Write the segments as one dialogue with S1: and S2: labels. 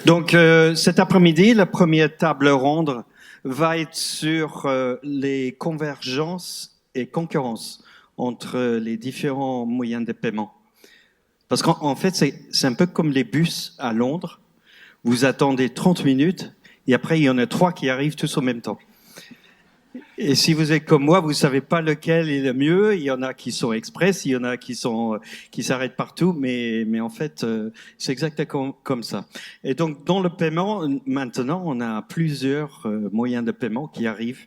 S1: Donc cet après-midi, la première table ronde va être sur les convergences et concurrences entre les différents moyens de paiement. Parce qu'en fait, c'est un peu comme les bus à Londres. Vous attendez 30 minutes et après, il y en a 3 qui arrivent tous en même temps. Et si vous êtes comme moi, vous savez pas lequel est le mieux. Il y en a qui sont express, il y en a qui s'arrêtent partout, mais en fait, c'est exactement comme ça. Et donc, dans le paiement, maintenant, on a plusieurs moyens de paiement qui arrivent.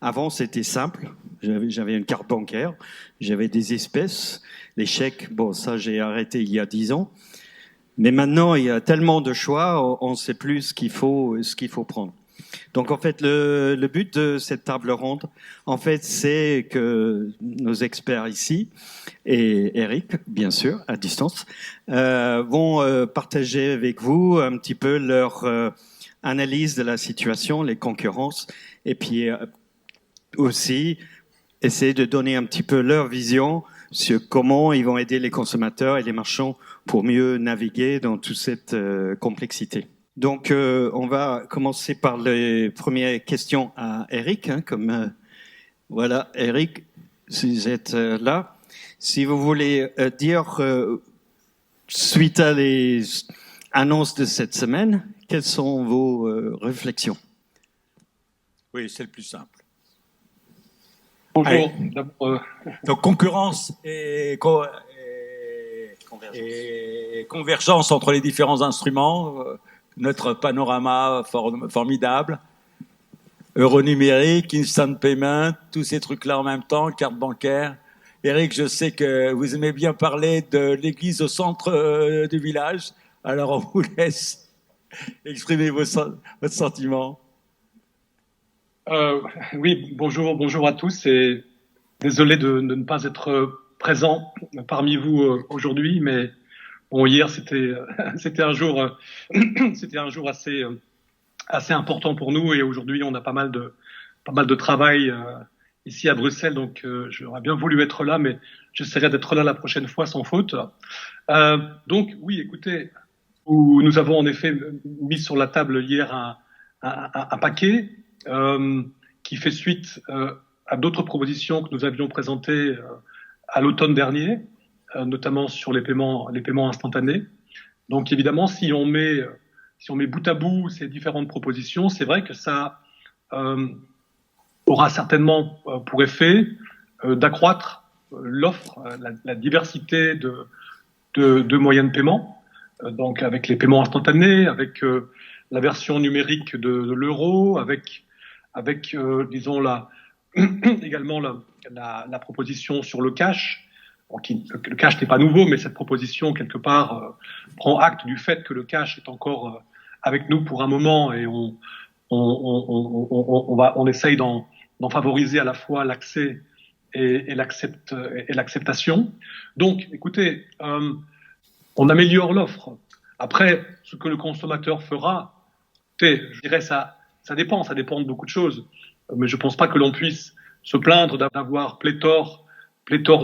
S1: Avant, c'était simple. J'avais une carte bancaire, j'avais des espèces, les chèques. Bon, ça, j'ai arrêté il y a 10 ans. Mais maintenant, il y a tellement de choix, on ne sait plus ce qu'il faut prendre. Donc en fait, le but de cette table ronde, en fait, c'est que nos experts ici et Eric, bien sûr, à distance, vont partager avec vous un petit peu leur analyse de la situation, les concurrences, et puis aussi essayer de donner un petit peu leur vision sur comment ils vont aider les consommateurs et les marchands pour mieux naviguer dans toute cette complexité. Donc, on va commencer par les premières questions à Eric. Voilà, Eric, si vous êtes là, si vous voulez dire, suite à les annonces de cette semaine, quelles sont vos réflexions?
S2: Oui, c'est le plus simple.
S3: Bonjour.
S2: Donc, concurrence et convergence entre les différents instruments. Notre panorama formidable, euro numérique, instant payment, tous ces trucs-là en même temps, carte bancaire. Eric, je sais que vous aimez bien parler de l'église au centre du village, alors on vous laisse exprimer votre sentiment.
S3: Oui, bonjour à tous et désolé de ne pas être présent parmi vous aujourd'hui, mais bon, hier c'était un jour assez important pour nous et aujourd'hui on a pas mal de travail ici à Bruxelles, donc j'aurais bien voulu être là, mais j'essaierai d'être là la prochaine fois sans faute. Donc oui, écoutez, nous avons en effet mis sur la table hier un paquet qui fait suite à d'autres propositions que nous avions présentées à l'automne dernier, notamment sur les paiements instantanés. Donc évidemment, si on met bout à bout ces différentes propositions, c'est vrai que ça aura certainement pour effet d'accroître l'offre, la diversité de moyens de paiement. Donc avec les paiements instantanés, avec la version numérique de l'euro, avec disons également la proposition sur le cash. Le cash n'est pas nouveau, mais cette proposition, quelque part, prend acte du fait que le cash est encore avec nous pour un moment et on essaye d'en favoriser à la fois l'accès et l'acceptation. Donc, écoutez, on améliore l'offre. Après, ce que le consommateur fera, je dirais ça dépend de beaucoup de choses. Mais je pense pas que l'on puisse se plaindre d'avoir pléthore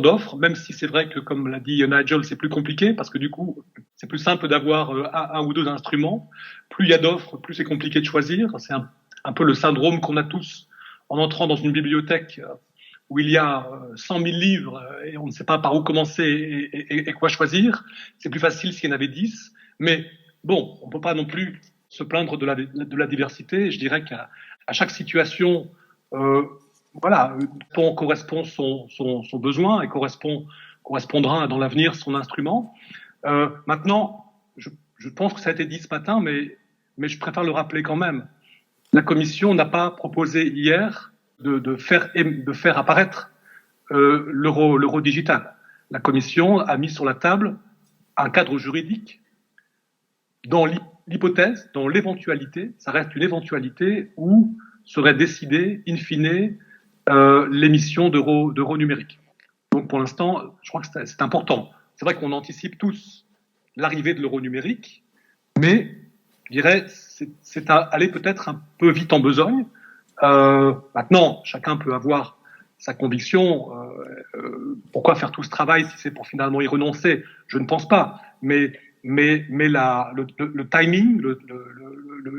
S3: d'offres, même si c'est vrai que, comme l'a dit Nigel, c'est plus compliqué parce que du coup, c'est plus simple d'avoir un ou deux instruments. Plus il y a d'offres, plus c'est compliqué de choisir. C'est un peu le syndrome qu'on a tous en entrant dans une bibliothèque où il y a 100 000 livres et on ne sait pas par où commencer et quoi choisir. C'est plus facile s'il y en avait 10. Mais bon, on peut pas non plus se plaindre de la diversité. Je dirais qu'à chaque situation, voilà, correspond son besoin et correspondra dans l'avenir son instrument. Maintenant, je pense que ça a été dit ce matin, mais je préfère le rappeler quand même. La Commission n'a pas proposé hier de faire apparaître l'euro digital. La Commission a mis sur la table un cadre juridique dans l'hypothèse, dans l'éventualité, ça reste une éventualité où serait décidée, in fine, l'émission d'euros numériques. Donc pour l'instant, je crois que c'est important. C'est vrai qu'on anticipe tous l'arrivée de l'euro numérique, mais je dirais c'est aller peut-être un peu vite en besogne. Maintenant, chacun peut avoir sa conviction. Pourquoi faire tout ce travail si c'est pour finalement y renoncer? Je ne pense pas. Mais le timing,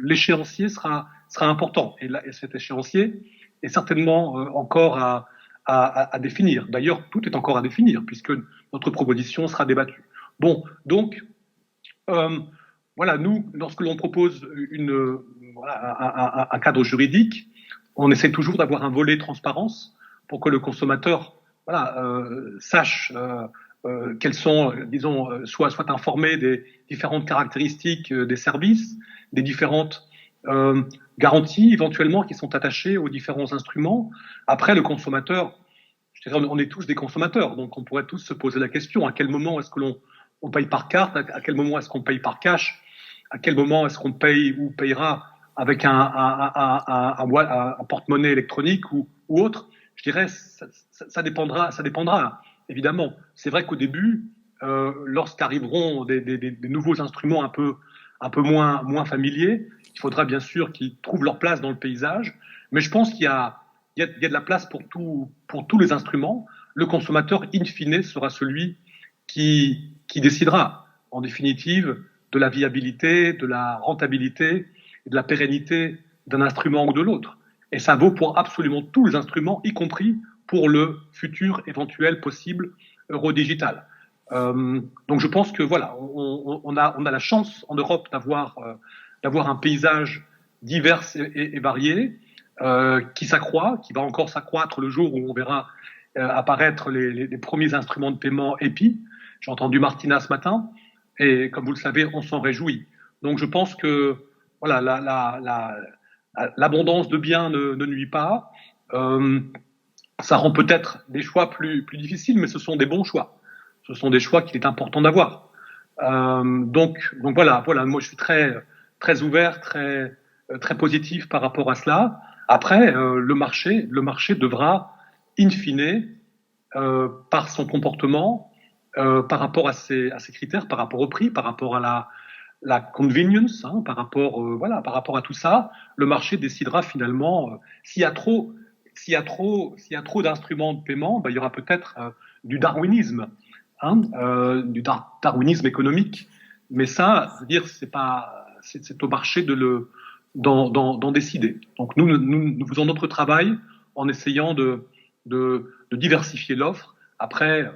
S3: l'échéancier sera important. Et cet échéancier est certainement encore à définir. D'ailleurs, tout est encore à définir puisque notre proposition sera débattue. Bon, donc voilà, nous, lorsque l'on propose un cadre juridique, on essaie toujours d'avoir un volet transparence pour que le consommateur sache quels sont, disons, soit informés des différentes caractéristiques des services, des différentes garanties éventuellement qui sont attachées aux différents instruments. Après, le consommateur, je dirais, on est tous des consommateurs, donc on pourrait tous se poser la question, à quel moment est-ce que on paye par carte, à quel moment est-ce qu'on paye par cash, à quel moment est-ce qu'on paye ou payera avec un porte-monnaie électronique ou autre. Je dirais, ça dépendra, évidemment. C'est vrai qu'au début, lorsqu'arriveront des nouveaux instruments un peu moins familiers, il faudra bien sûr qu'ils trouvent leur place dans le paysage. Mais je pense qu'il y a de la place pour tous les instruments. Le consommateur, in fine, sera celui qui décidera, en définitive, de la viabilité, de la rentabilité et de la pérennité d'un instrument ou de l'autre. Et ça vaut pour absolument tous les instruments, y compris pour le futur éventuel possible euro digital. Donc je pense que voilà, on a la chance en Europe d'avoir un paysage divers et varié qui s'accroît, qui va encore s'accroître le jour où on verra apparaître les premiers instruments de paiement EPI. J'ai entendu Martina ce matin et comme vous le savez, on s'en réjouit. Donc je pense que voilà, l'abondance de biens ne nuit pas. Ça rend peut-être des choix plus difficiles, mais ce sont des bons choix. Ce sont des choix qu'il est important d'avoir. Donc voilà. Moi, je suis très ouvert, très positif par rapport à cela. Après, le marché devra, in fine, par son comportement, par rapport à ses critères, par rapport au prix, par rapport à la convenience, par rapport à tout ça, le marché décidera finalement s'il y a trop d'instruments de paiement, il y aura peut-être du darwinisme, du darwinisme économique. Mais ça, je veux dire, c'est au marché d'en décider. Donc nous faisons notre travail en essayant de diversifier l'offre. Après,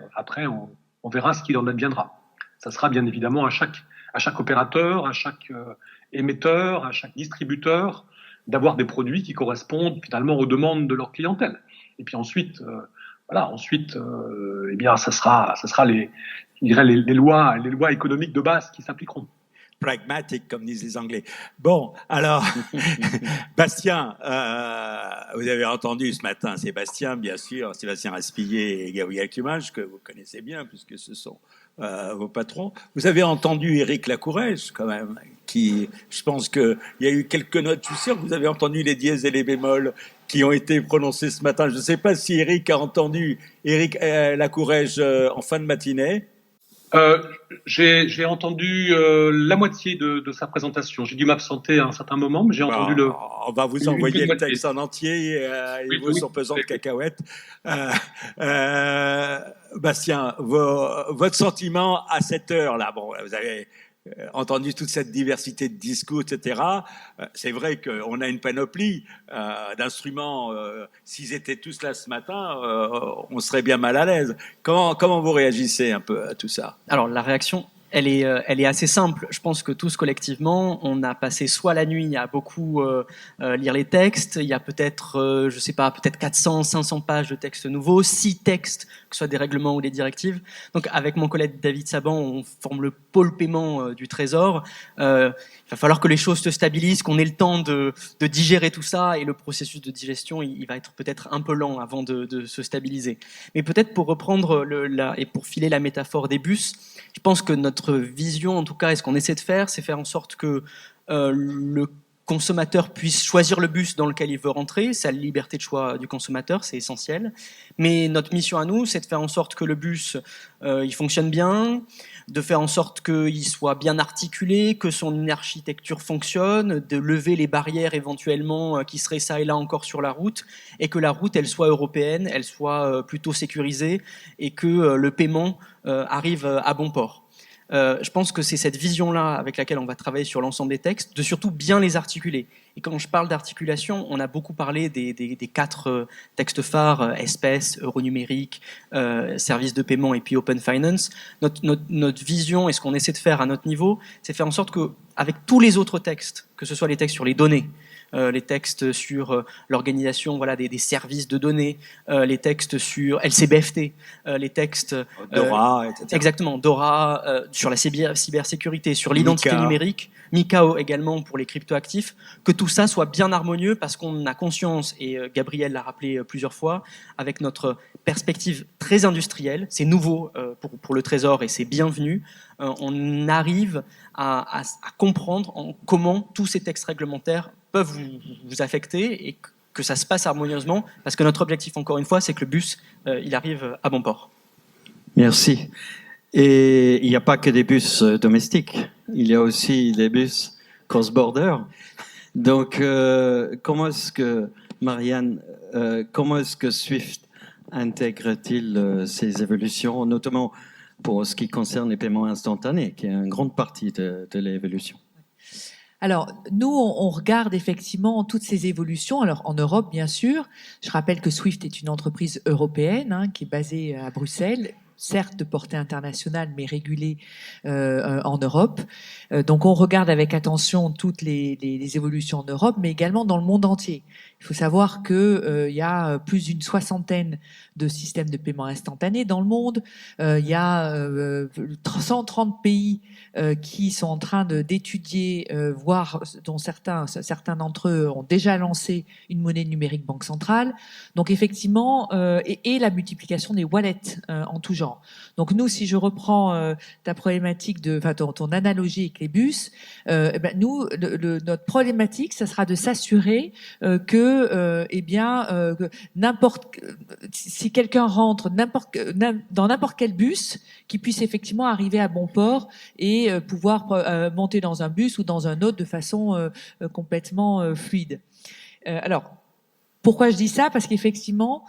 S3: on verra ce qu'il en adviendra. Ça sera bien évidemment à chaque opérateur, à chaque émetteur, à chaque distributeur, d'avoir des produits qui correspondent finalement aux demandes de leur clientèle. Et puis ensuite, eh bien, ça sera les lois économiques de base qui s'appliqueront.
S2: Pragmatique, comme disent les Anglais. Bon, alors, Bastien, vous avez entendu ce matin Sébastien, bien sûr, Sébastien Raspillier et Gabriel Clumage, que vous connaissez bien, puisque ce sont vos patrons. Vous avez entendu Éric Lacourège, quand même, qui, je pense qu'il y a eu quelques notes, je suis sûr que vous avez entendu les dièses et les bémols qui ont été prononcés ce matin. Je ne sais pas si Éric a entendu Éric Lacourège en fin de matinée.
S3: J'ai entendu la moitié de sa présentation. J'ai dû m'absenter à un certain moment, mais j'ai entendu le...
S2: On va vous envoyer le texte en entier. Il vaut son pesant de cacahuètes. Bastien, votre sentiment à cette heure-là, bon, vous avez entendu toute cette diversité de discours, etc. C'est vrai qu'on a une panoplie d'instruments. S'ils étaient tous là ce matin, on serait bien mal à l'aise. Comment vous réagissez un peu à tout ça ?
S4: Alors, la réaction, elle est assez simple. Je pense que tous collectivement, on a passé soit la nuit à beaucoup lire les textes. Il y a peut-être, je sais pas, peut-être 400, 500 pages de textes nouveaux, 6 textes, que ce soit des règlements ou des directives. Donc, avec mon collègue David Saban, on forme le pôle paiement du Trésor. Il va falloir que les choses se stabilisent, qu'on ait le temps de digérer tout ça, et le processus de digestion, il va être peut-être un peu lent avant de se stabiliser. Mais peut-être pour reprendre et pour filer la métaphore des bus, je pense que notre vision, en tout cas, et ce qu'on essaie de faire, c'est faire en sorte que le consommateur puisse choisir le bus dans lequel il veut rentrer. C'est la liberté de choix du consommateur, c'est essentiel. Mais notre mission à nous, c'est de faire en sorte que le bus, il fonctionne bien, de faire en sorte qu'il soit bien articulé, que son architecture fonctionne, de lever les barrières éventuellement qui seraient ça et là encore sur la route, et que la route, elle soit européenne, elle soit plutôt sécurisée, et que le paiement arrive à bon port. Je pense que c'est cette vision-là avec laquelle on va travailler sur l'ensemble des textes, de surtout bien les articuler. Et quand je parle d'articulation, on a beaucoup parlé des 4 textes phares, espèces, euronumérique, services de paiement et puis open finance. Notre vision et ce qu'on essaie de faire à notre niveau, c'est faire en sorte qu'avec tous les autres textes, que ce soit les textes sur les données, les textes sur l'organisation des services de données, les textes sur LCBFT, les textes
S2: DORA, etc.
S4: Exactement, DORA, sur la cybersécurité, sur l'identité
S2: MiCA.
S4: numérique, MiCA également pour les cryptoactifs, que tout ça soit bien harmonieux parce qu'on a conscience, et Gabriel l'a rappelé plusieurs fois, avec notre perspective très industrielle, c'est nouveau pour le Trésor et c'est bienvenu, on arrive à comprendre comment tous ces textes réglementaires peuvent vous affecter et que ça se passe harmonieusement, parce que notre objectif, encore une fois, c'est que le bus, il arrive à bon port.
S1: Merci. Et il n'y a pas que des bus domestiques, il y a aussi des bus cross-border. Donc, comment est-ce que, Marianne, comment est-ce que Swift intègre-t-il ces évolutions, notamment pour ce qui concerne les paiements instantanés, qui est une grande partie de l'évolution?
S5: Alors, nous, on regarde effectivement toutes ces évolutions. Alors, en Europe, bien sûr. Je rappelle que Swift est une entreprise européenne qui est basée à Bruxelles, certes de portée internationale, mais régulée en Europe. Donc, on regarde avec attention toutes les évolutions en Europe, mais également dans le monde entier. Il faut savoir que il y a plus d'une 60aine de systèmes de paiement instantané dans le monde. Il y a 130 pays qui sont en train d'étudier, voire dont certains d'entre eux ont déjà lancé une monnaie numérique banque centrale. Donc effectivement, et la multiplication des wallets en tout genre. Donc nous, si je reprends ta problématique ton analogie avec les bus, nous, notre problématique, ça sera de s'assurer que si quelqu'un rentre dans n'importe quel bus, qu'il puisse effectivement arriver à bon port et pouvoir monter dans un bus ou dans un autre de façon complètement fluide. Alors, pourquoi je dis ça? Parce qu'effectivement,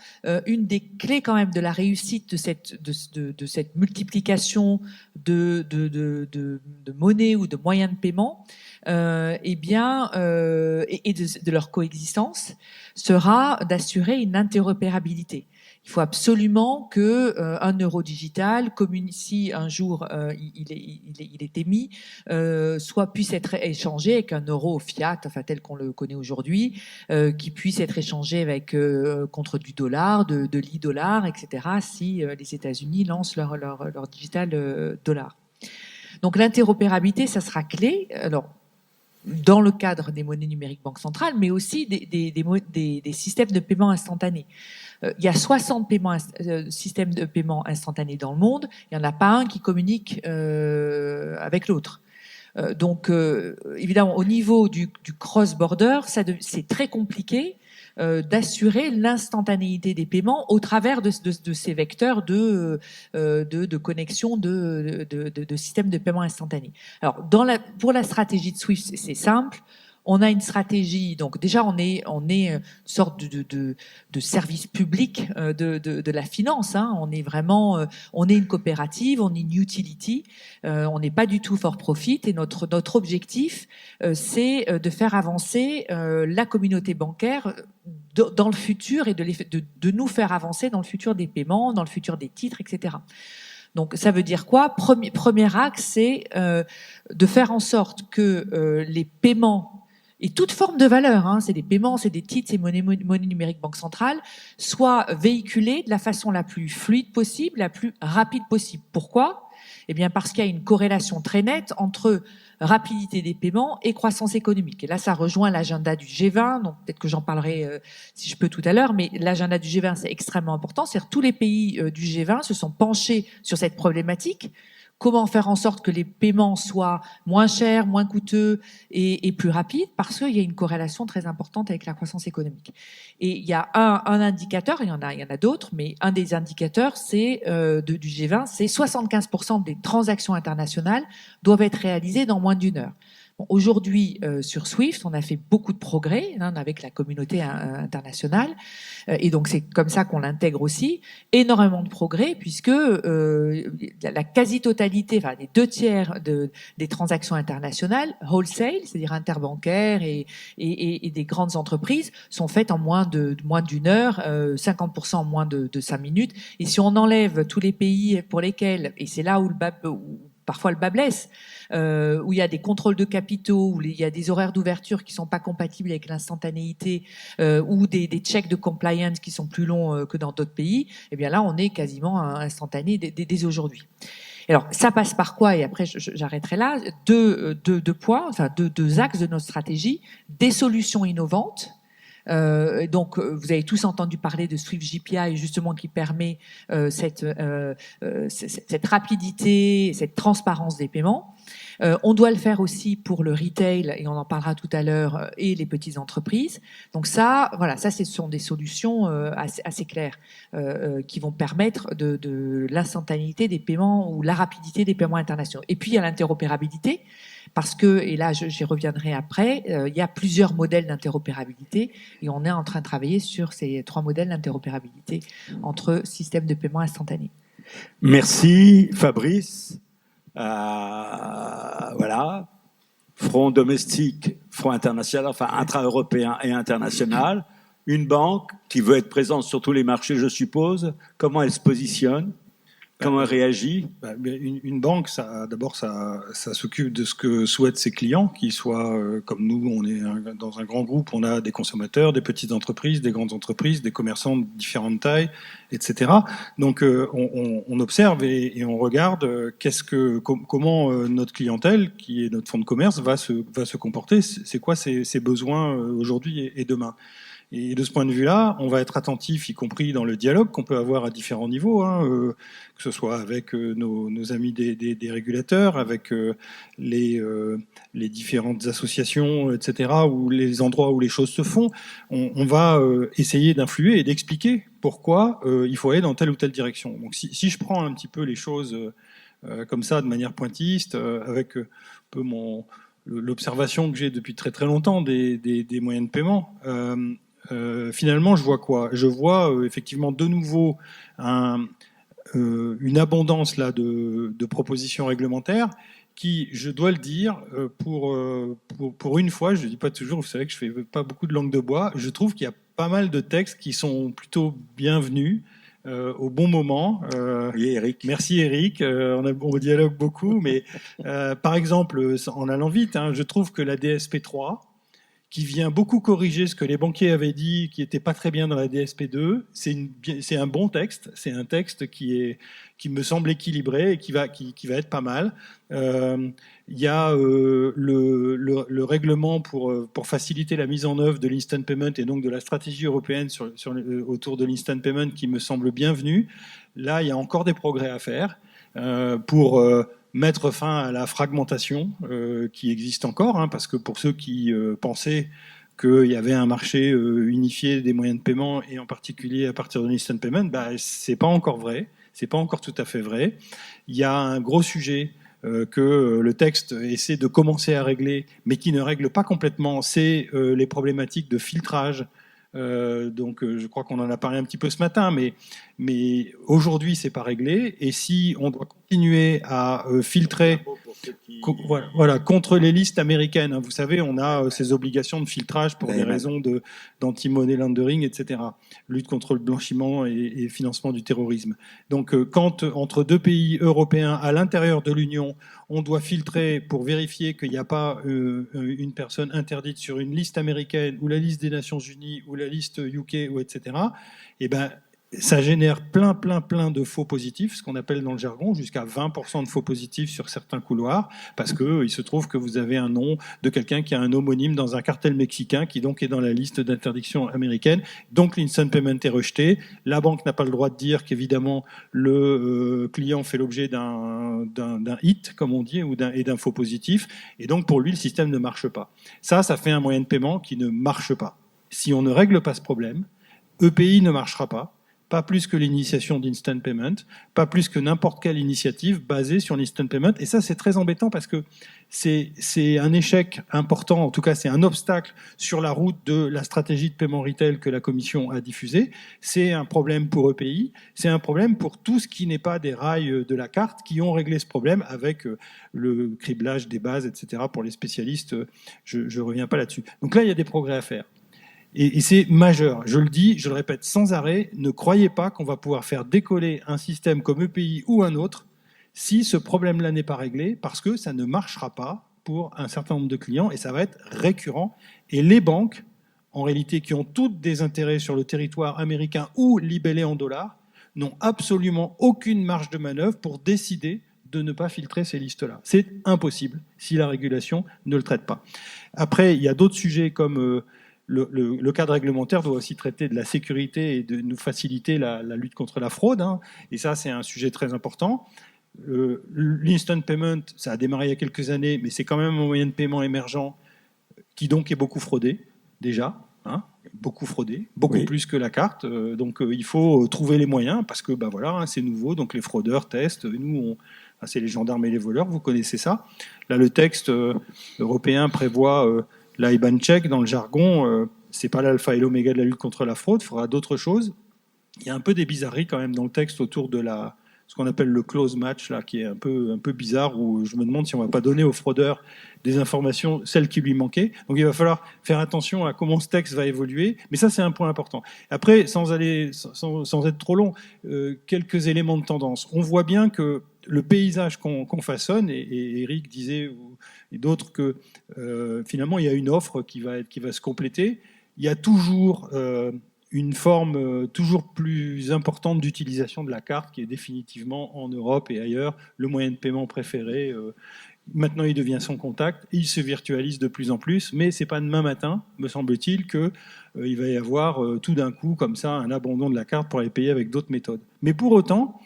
S5: une des clés quand même de la réussite de cette multiplication de monnaies ou de moyens de paiement, et de leur coexistence, sera d'assurer une interopérabilité. Il faut absolument que un euro digital, si un jour il est émis, puisse être échangé avec un euro fiat, tel qu'on le connaît aujourd'hui, qui puisse être échangé avec contre du dollar, de l'e-dollar, etc. Si les États-Unis lancent leur digital dollar. Donc l'interopérabilité, ça sera clé. Alors, dans le cadre des monnaies numériques banque centrale, mais aussi des systèmes de paiement instantané. Il y a 60 systèmes de paiement instantané dans le monde. Il n'y en a pas un qui communique avec l'autre. Donc, évidemment, au niveau du cross-border, c'est très compliqué d'assurer l'instantanéité des paiements au travers de ces vecteurs de connexion de systèmes de paiement instantané. Alors, pour la stratégie de Swift, c'est simple. On a une stratégie, donc déjà on est une sorte de service public de la finance. On est vraiment, on est une coopérative, on est une utility, on n'est pas du tout for profit. Et notre objectif, c'est de faire avancer la communauté bancaire dans le futur et de nous faire avancer dans le futur des paiements, dans le futur des titres, etc. Donc ça veut dire quoi? Premier axe, c'est de faire en sorte que les paiements et toute forme de valeur, c'est des paiements, c'est des titres, c'est monnaie numérique banque centrale, soient véhiculés de la façon la plus fluide possible, la plus rapide possible. Pourquoi? Eh bien parce qu'il y a une corrélation très nette entre rapidité des paiements et croissance économique. Et là, ça rejoint l'agenda du G20, donc peut-être que j'en parlerai si je peux tout à l'heure, mais l'agenda du G20, c'est extrêmement important. C'est-à-dire tous les pays du G20 se sont penchés sur cette problématique. Comment faire en sorte que les paiements soient moins chers, moins coûteux et plus rapides, parce qu'il y a une corrélation très importante avec la croissance économique. Et il y a un indicateur, il y en a d'autres, mais un des indicateurs, c'est du G20, c'est 75% des transactions internationales doivent être réalisées dans moins d'1 heure. Bon, aujourd'hui, sur SWIFT, on a fait beaucoup de progrès avec la communauté internationale, et donc c'est comme ça qu'on l'intègre aussi. Énormément de progrès, puisque la quasi-totalité, enfin les 2/3 des transactions internationales, wholesale, c'est-à-dire interbancaires et des grandes entreprises, sont faites en moins d'une heure, 50% en moins de 5 minutes. Et si on enlève tous les pays pour lesquels, et c'est là où parfois le bas blesse, où il y a des contrôles de capitaux, où il y a des horaires d'ouverture qui sont pas compatibles avec l'instantanéité, ou des checks de compliance qui sont plus longs que dans d'autres pays, eh bien là, on est quasiment instantané dès aujourd'hui. Alors, ça passe par quoi? Et après, j'arrêterai là. Deux points, enfin deux axes de notre stratégie. Des solutions innovantes. Donc, vous avez tous entendu parler de Swift GPI, justement, qui permet cette rapidité, cette transparence des paiements. On doit le faire aussi pour le retail, et on en parlera tout à l'heure, et les petites entreprises. Donc ça, voilà, ça, ce sont des solutions assez claires qui vont permettre de l'instantanéité des paiements ou la rapidité des paiements internationaux. Et puis, il y a l'interopérabilité, parce que, et là, j'y reviendrai après, il y a plusieurs modèles d'interopérabilité, et on est en train de travailler sur ces 3 modèles d'interopérabilité entre systèmes de paiement instantanés.
S2: Merci Fabrice. Voilà, front domestique, front international, enfin intra-européen et international. Une banque qui veut être présente sur tous les marchés, je suppose. Comment elle se positionne? Comment elle réagit?
S6: Une banque, d'abord, ça s'occupe de ce que souhaitent ses clients, qu'ils soient comme nous, on est dans un grand groupe, on a des consommateurs, des petites entreprises, des grandes entreprises, des commerçants de différentes tailles, etc. Donc, on observe et on regarde comment notre clientèle, qui est notre fonds de commerce, va se comporter. C'est quoi ses besoins aujourd'hui et demain. Et de ce point de vue-là, on va être attentif, y compris dans le dialogue qu'on peut avoir à différents niveaux, que ce soit avec nos amis des régulateurs, avec les différentes associations, etc., ou les endroits où les choses se font. On va essayer d'influer et d'expliquer pourquoi il faut aller dans telle ou telle direction. Donc si je prends un petit peu les choses comme ça, de manière pointilliste, avec un peu l'observation que j'ai depuis très très longtemps des moyens de paiement, finalement, je vois quoi? Je vois effectivement de nouveau une abondance là de propositions réglementaires qui, je dois le dire, pour une fois, je ne dis pas toujours, vous savez que je fais pas beaucoup de langue de bois, je trouve qu'il y a pas mal de textes qui sont plutôt bienvenus au bon moment.
S2: Oui, Eric.
S6: Merci Eric, on dialogue beaucoup, mais par exemple, en allant vite, je trouve que la DSP3, qui vient beaucoup corriger ce que les banquiers avaient dit, qui n'était pas très bien dans la DSP2. C'est un bon texte. C'est un texte qui me semble équilibré et qui va être pas mal. Il y a le règlement pour faciliter la mise en œuvre de l'instant payment et donc de la stratégie européenne autour de l'instant payment qui me semble bienvenue. Là, il y a encore des progrès à faire pour mettre fin à la fragmentation qui existe encore, parce que pour ceux qui pensaient qu'il y avait un marché unifié des moyens de paiement, et en particulier à partir de l'instant payment, c'est pas encore vrai, c'est pas encore tout à fait vrai. Il y a un gros sujet que le texte essaie de commencer à régler, mais qui ne règle pas complètement, c'est les problématiques de filtrage. Donc je crois qu'on en a parlé un petit peu ce matin, mais aujourd'hui c'est pas réglé, et si on doit continuer à filtrer voilà, contre les listes américaines, vous savez, on a ces obligations de filtrage pour des raisons d'anti-money laundering, etc., lutte contre le blanchiment et financement du terrorisme. Donc quand entre deux pays européens à l'intérieur de l'Union, on doit filtrer pour vérifier qu'il n'y a pas une personne interdite sur une liste américaine ou la liste des Nations Unies ou la liste UK ou etc., et ça génère plein de faux positifs, ce qu'on appelle dans le jargon jusqu'à 20% de faux positifs sur certains couloirs, parce que il se trouve que vous avez un nom de quelqu'un qui a un homonyme dans un cartel mexicain qui donc est dans la liste d'interdiction américaine. Donc l'instant payment est rejeté. La banque n'a pas le droit de dire qu'évidemment le client fait l'objet d'un hit, comme on dit, et d'un faux positif. Et donc pour lui, le système ne marche pas. Ça fait un moyen de paiement qui ne marche pas. Si on ne règle pas ce problème, EPI ne marchera pas, pas plus que l'initiation d'instant payment, pas plus que n'importe quelle initiative basée sur l'instant payment. Et ça, c'est très embêtant parce que c'est un échec important, en tout cas c'est un obstacle sur la route de la stratégie de paiement retail que la Commission a diffusée. C'est un problème pour EPI, c'est un problème pour tout ce qui n'est pas des rails de la carte qui ont réglé ce problème avec le criblage des bases, etc. Pour les spécialistes, je ne reviens pas là-dessus. Donc là, il y a des progrès à faire. Et c'est majeur. Je le dis, je le répète sans arrêt, ne croyez pas qu'on va pouvoir faire décoller un système comme EPI ou un autre si ce problème-là n'est pas réglé, parce que ça ne marchera pas pour un certain nombre de clients et ça va être récurrent. Et les banques, en réalité, qui ont toutes des intérêts sur le territoire américain ou libellés en dollars, n'ont absolument aucune marge de manœuvre pour décider de ne pas filtrer ces listes-là. C'est impossible si la régulation ne le traite pas. Après, il y a d'autres sujets comme le cadre réglementaire doit aussi traiter de la sécurité et de nous faciliter la lutte contre la fraude. Hein. Et ça, c'est un sujet très important. L'instant payment, ça a démarré il y a quelques années, mais c'est quand même un moyen de paiement émergent qui donc est beaucoup fraudé, déjà. Hein, beaucoup fraudé, beaucoup plus que la carte. Donc il faut trouver les moyens, parce que voilà, hein, c'est nouveau, donc les fraudeurs testent. Nous, c'est les gendarmes et les voleurs, vous connaissez ça. Là, le texte européen prévoit l'IBAN check dans le jargon. C'est pas l'alpha et l'oméga de la lutte contre la fraude, il faudra d'autres choses. Il y a un peu des bizarreries quand même dans le texte autour de ce qu'on appelle le close match, là, qui est un peu bizarre, où je me demande si on ne va pas donner au fraudeur des informations, celles qui lui manquaient. Donc il va falloir faire attention à comment ce texte va évoluer, mais ça c'est un point important. Après, sans être trop long, quelques éléments de tendance. On voit bien que le paysage qu'on façonne, et Eric disait, et d'autres, que finalement il y a une offre qui va se compléter. Il y a toujours une forme toujours plus importante d'utilisation de la carte qui est définitivement en Europe et ailleurs le moyen de paiement préféré. Maintenant, il devient sans contact, il se virtualise de plus en plus, mais c'est pas demain matin, me semble-t-il, qu'il va y avoir tout d'un coup comme ça un abandon de la carte pour aller payer avec d'autres méthodes. Mais pour autant,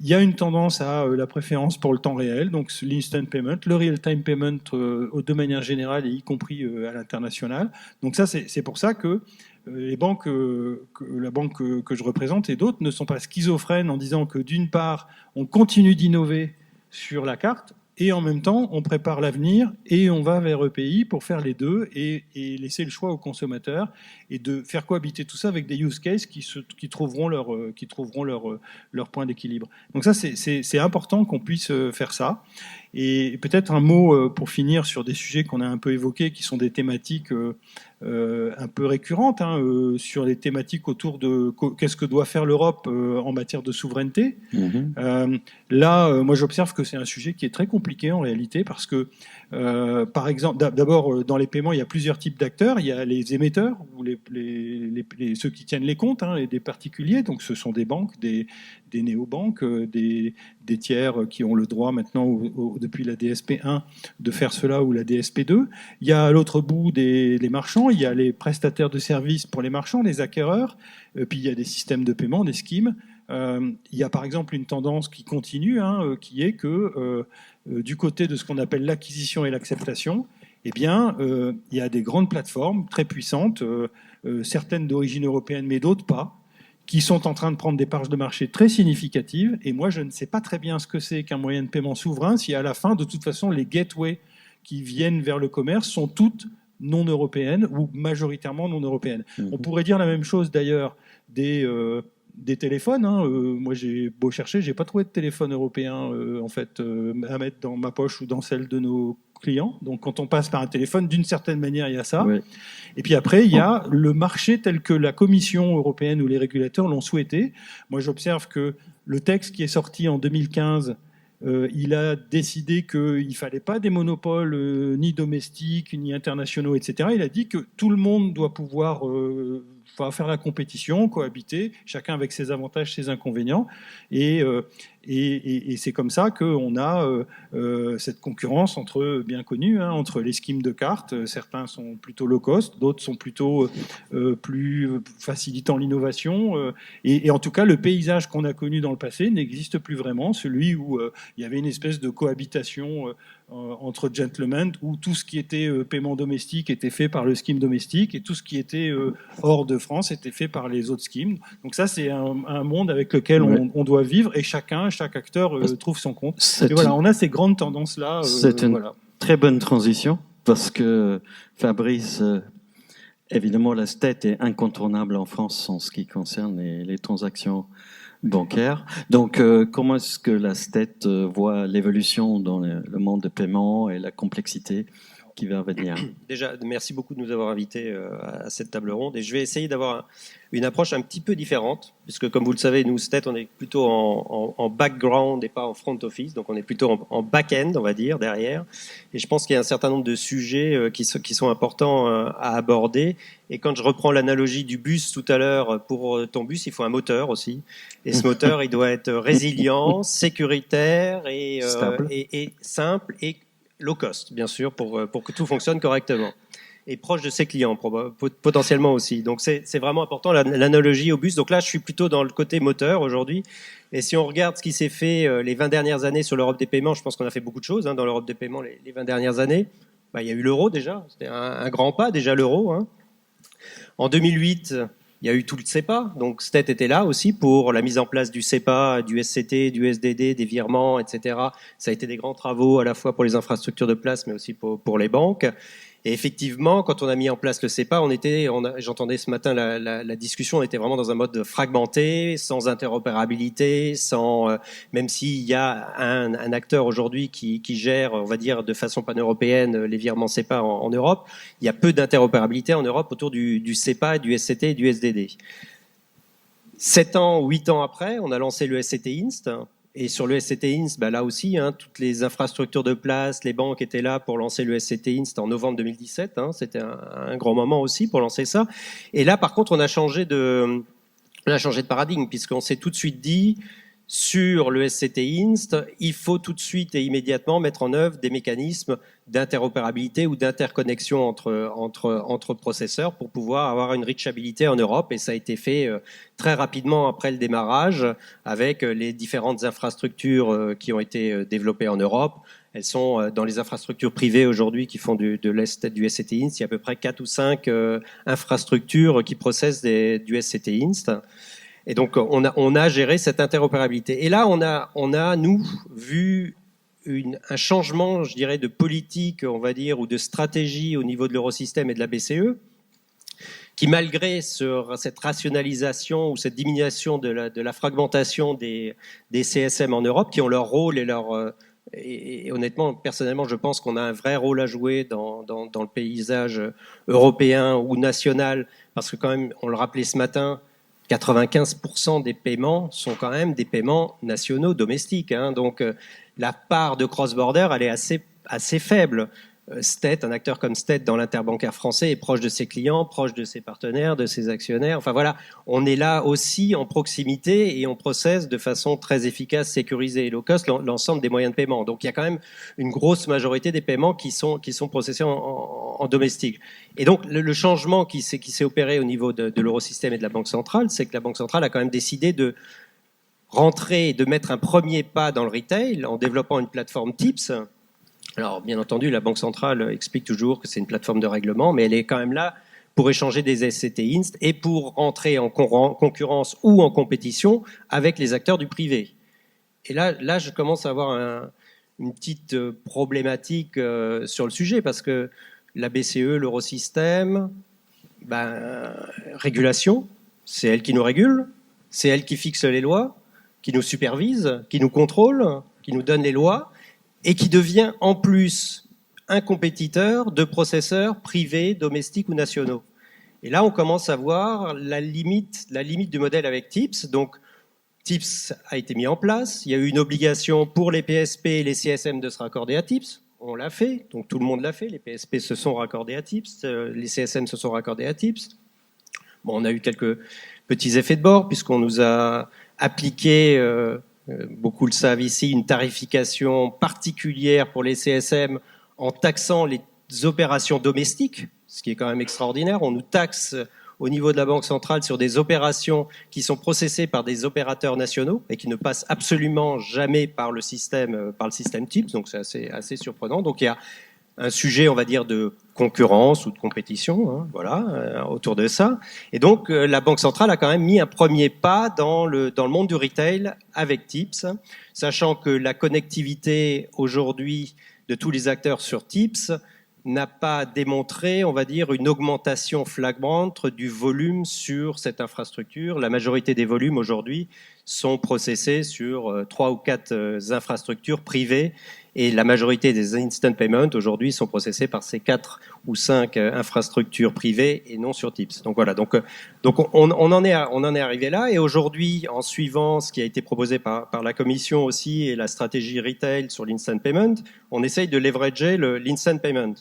S6: il y a une tendance à la préférence pour le temps réel, donc l'instant payment, le real-time payment de manière générale et y compris à l'international. Donc ça, c'est pour ça que les banques, la banque que je représente et d'autres ne sont pas schizophrènes en disant que d'une part, on continue d'innover sur la carte et en même temps, on prépare l'avenir et on va vers EPI pour faire les deux et laisser le choix aux consommateurs et de faire cohabiter tout ça avec des use cases qui trouveront leur point d'équilibre. Donc ça, c'est important qu'on puisse faire ça. Et peut-être un mot pour finir sur des sujets qu'on a un peu évoqués, qui sont des thématiques un peu récurrentes, hein, sur les thématiques autour de qu'est-ce que doit faire l'Europe en matière de souveraineté. Là, moi j'observe que c'est un sujet qui est très compliqué en réalité, parce que, par exemple, d'abord, dans les paiements, il y a plusieurs types d'acteurs. Il y a les émetteurs, ou ceux qui tiennent les comptes, hein, et des particuliers, donc ce sont des banques, des néobanques, des tiers qui ont le droit maintenant, depuis la DSP 1, de faire cela, ou la DSP 2. Il y a à l'autre bout les marchands, il y a les prestataires de services pour les marchands, les acquéreurs, puis il y a des systèmes de paiement, des schemes. Il y a par exemple une tendance qui continue, hein, qui est que du côté de ce qu'on appelle l'acquisition et l'acceptation, eh bien, il y a des grandes plateformes très puissantes, certaines d'origine européenne mais d'autres pas, qui sont en train de prendre des parts de marché très significatives. Et moi, je ne sais pas très bien ce que c'est qu'un moyen de paiement souverain si à la fin, de toute façon, les gateways qui viennent vers le commerce sont toutes non européennes ou majoritairement non européennes. On pourrait dire la même chose d'ailleurs des téléphones. Hein. Moi, j'ai beau chercher, j'ai pas trouvé de téléphone européen en fait à mettre dans ma poche ou dans celle de nos clients. Donc, quand on passe par un téléphone, d'une certaine manière, il y a ça. Ouais. Et puis après, il y a le marché tel que la Commission européenne ou les régulateurs l'ont souhaité. Moi, j'observe que le texte qui est sorti en 2015, il a décidé qu'il ne fallait pas des monopoles ni domestiques, ni internationaux, etc. Il a dit que tout le monde doit pouvoir faire la compétition, cohabiter, chacun avec ses avantages, ses inconvénients. Et Et c'est comme ça qu'on a cette concurrence bien connue, entre les schemes de cartes. Certains sont plutôt low cost, d'autres sont plutôt plus facilitant l'innovation. Et en tout cas, le paysage qu'on a connu dans le passé n'existe plus vraiment, celui où il y avait une espèce de cohabitation entre gentlemen, où tout ce qui était paiement domestique était fait par le scheme domestique et tout ce qui était hors de France était fait par les autres schemes. Donc ça, c'est un monde avec lequel on doit vivre, et chaque acteur trouve son compte. Et voilà, on a ces grandes tendances-là.
S1: C'est une très bonne transition, parce que Fabrice, évidemment, la STET est incontournable en France en ce qui concerne les transactions bancaires. Donc, comment est-ce que la STET voit l'évolution dans le monde de paiement et la complexité qui va venir?
S7: Déjà, merci beaucoup de nous avoir invités à cette table ronde. Et je vais essayer d'avoir une approche un petit peu différente, puisque comme vous le savez, nous, STET, on est plutôt en background et pas en front office. Donc, on est plutôt en back-end, on va dire, derrière. Et je pense qu'il y a un certain nombre de sujets qui sont importants à aborder. Et quand je reprends l'analogie du bus tout à l'heure, pour ton bus, il faut un moteur aussi. Et ce moteur, il doit être résilient, sécuritaire et simple et low cost, bien sûr, pour que tout fonctionne correctement. Et proche de ses clients, potentiellement aussi. Donc, c'est vraiment important, l'analogie au bus. Donc là, je suis plutôt dans le côté moteur aujourd'hui. Et si on regarde ce qui s'est fait les 20 dernières années sur l'Europe des paiements, je pense qu'on a fait beaucoup de choses dans l'Europe des paiements les 20 dernières années. Il y a eu l'euro déjà. C'était un grand pas, déjà l'euro. En 2008... il y a eu tout le SEPA, donc STET était là aussi pour la mise en place du SEPA, du SCT, du SDD, des virements, etc. Ça a été des grands travaux à la fois pour les infrastructures de place, mais aussi pour les banques. Et effectivement, quand on a mis en place le SEPA, j'entendais ce matin la discussion, on était vraiment dans un mode fragmenté, sans interopérabilité, même s'il y a un acteur aujourd'hui qui gère, on va dire, de façon pan-européenne les virements SEPA en Europe, il y a peu d'interopérabilité en Europe autour du SEPA, du SCT et du SDD. 7 ans, 8 ans après, on a lancé le SCT Inst. Et sur le SCT Inst, là aussi, toutes les infrastructures de place, les banques étaient là pour lancer le SCT Inst en novembre 2017. C'était un grand moment aussi pour lancer ça. Et là, par contre, on a changé de paradigme, puisqu'on s'est tout de suite dit, sur le SCT Inst, il faut tout de suite et immédiatement mettre en œuvre des mécanismes d'interopérabilité ou d'interconnexion entre processeurs pour pouvoir avoir une reachabilité en Europe. Et ça a été fait très rapidement après le démarrage avec les différentes infrastructures qui ont été développées en Europe. Elles sont dans les infrastructures privées aujourd'hui qui font du SCT Inst. Il y a à peu près 4 ou 5 infrastructures qui processent du SCT Inst. Et donc, on a géré cette interopérabilité. Et là, on a nous, vu un changement, je dirais, de politique, on va dire, ou de stratégie au niveau de l'Eurosystème et de la BCE, qui, malgré cette rationalisation ou cette diminution de la fragmentation des CSM en Europe, qui ont leur rôle et honnêtement, personnellement, je pense qu'on a un vrai rôle à jouer dans le paysage européen ou national, parce que quand même, on le rappelait ce matin, 95% des paiements sont quand même des paiements nationaux, domestiques. Donc, la part de cross-border, elle est assez faible. STET, un acteur comme STET dans l'interbancaire français est proche de ses clients, proche de ses partenaires, de ses actionnaires. Enfin voilà, on est là aussi en proximité et on processe de façon très efficace, sécurisée et low cost l'ensemble des moyens de paiement. Donc il y a quand même une grosse majorité des paiements qui sont processés en domestique. Et donc le changement qui s'est opéré au niveau de l'Eurosystème et de la Banque centrale, c'est que la Banque centrale a quand même décidé de rentrer et de mettre un premier pas dans le retail en développant une plateforme TIPS. Alors, bien entendu, la Banque centrale explique toujours que c'est une plateforme de règlement, mais elle est quand même là pour échanger des SCT Inst et pour entrer en concurrence ou en compétition avec les acteurs du privé. Et là je commence à avoir une petite problématique sur le sujet, parce que la BCE, l'Eurosystème, régulation, c'est elle qui nous régule, c'est elle qui fixe les lois, qui nous supervise, qui nous contrôle, qui nous donne les lois, et qui devient en plus un compétiteur de processeurs privés, domestiques ou nationaux. Et là, on commence à voir la limite du modèle avec TIPS. Donc, TIPS a été mis en place. Il y a eu une obligation pour les PSP et les CSM de se raccorder à TIPS. On l'a fait, donc tout le monde l'a fait. Les PSP se sont raccordés à TIPS, les CSM se sont raccordés à TIPS. Bon, on a eu quelques petits effets de bord puisqu'on nous a appliqué beaucoup le savent ici, une tarification particulière pour les CSM en taxant les opérations domestiques, ce qui est quand même extraordinaire. On nous taxe au niveau de la Banque centrale sur des opérations qui sont processées par des opérateurs nationaux et qui ne passent absolument jamais par le système TIPS, donc c'est assez surprenant. Donc il y a un sujet, on va dire, de concurrence ou de compétition, autour de ça. Et donc la Banque centrale a quand même mis un premier pas dans le monde du retail avec TIPS, sachant que la connectivité aujourd'hui de tous les acteurs sur TIPS n'a pas démontré, on va dire, une augmentation flagrante du volume sur cette infrastructure. La majorité des volumes aujourd'hui sont processés sur 3 ou 4 infrastructures privées et la majorité des instant payments aujourd'hui sont processés par ces 4 ou 5 infrastructures privées et non sur TIPS. Donc voilà, donc on en est arrivé là et aujourd'hui, en suivant ce qui a été proposé par la Commission aussi et la stratégie retail sur l'instant payment, on essaye de leverager l'instant payment.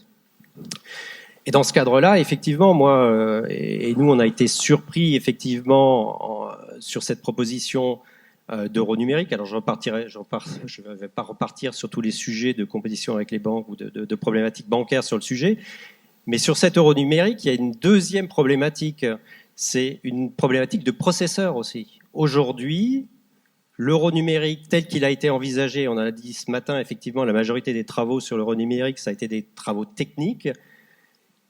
S7: Et dans ce cadre-là, effectivement, moi et nous, on a été surpris effectivement sur cette proposition d'euro numérique. Alors je ne vais pas repartir sur tous les sujets de compétition avec les banques ou de problématiques bancaires sur le sujet, mais sur cet euro numérique, il y a une deuxième problématique, c'est une problématique de processeur aussi. Aujourd'hui, l'euro numérique tel qu'il a été envisagé, on a dit ce matin, effectivement, la majorité des travaux sur l'euro numérique, ça a été des travaux techniques,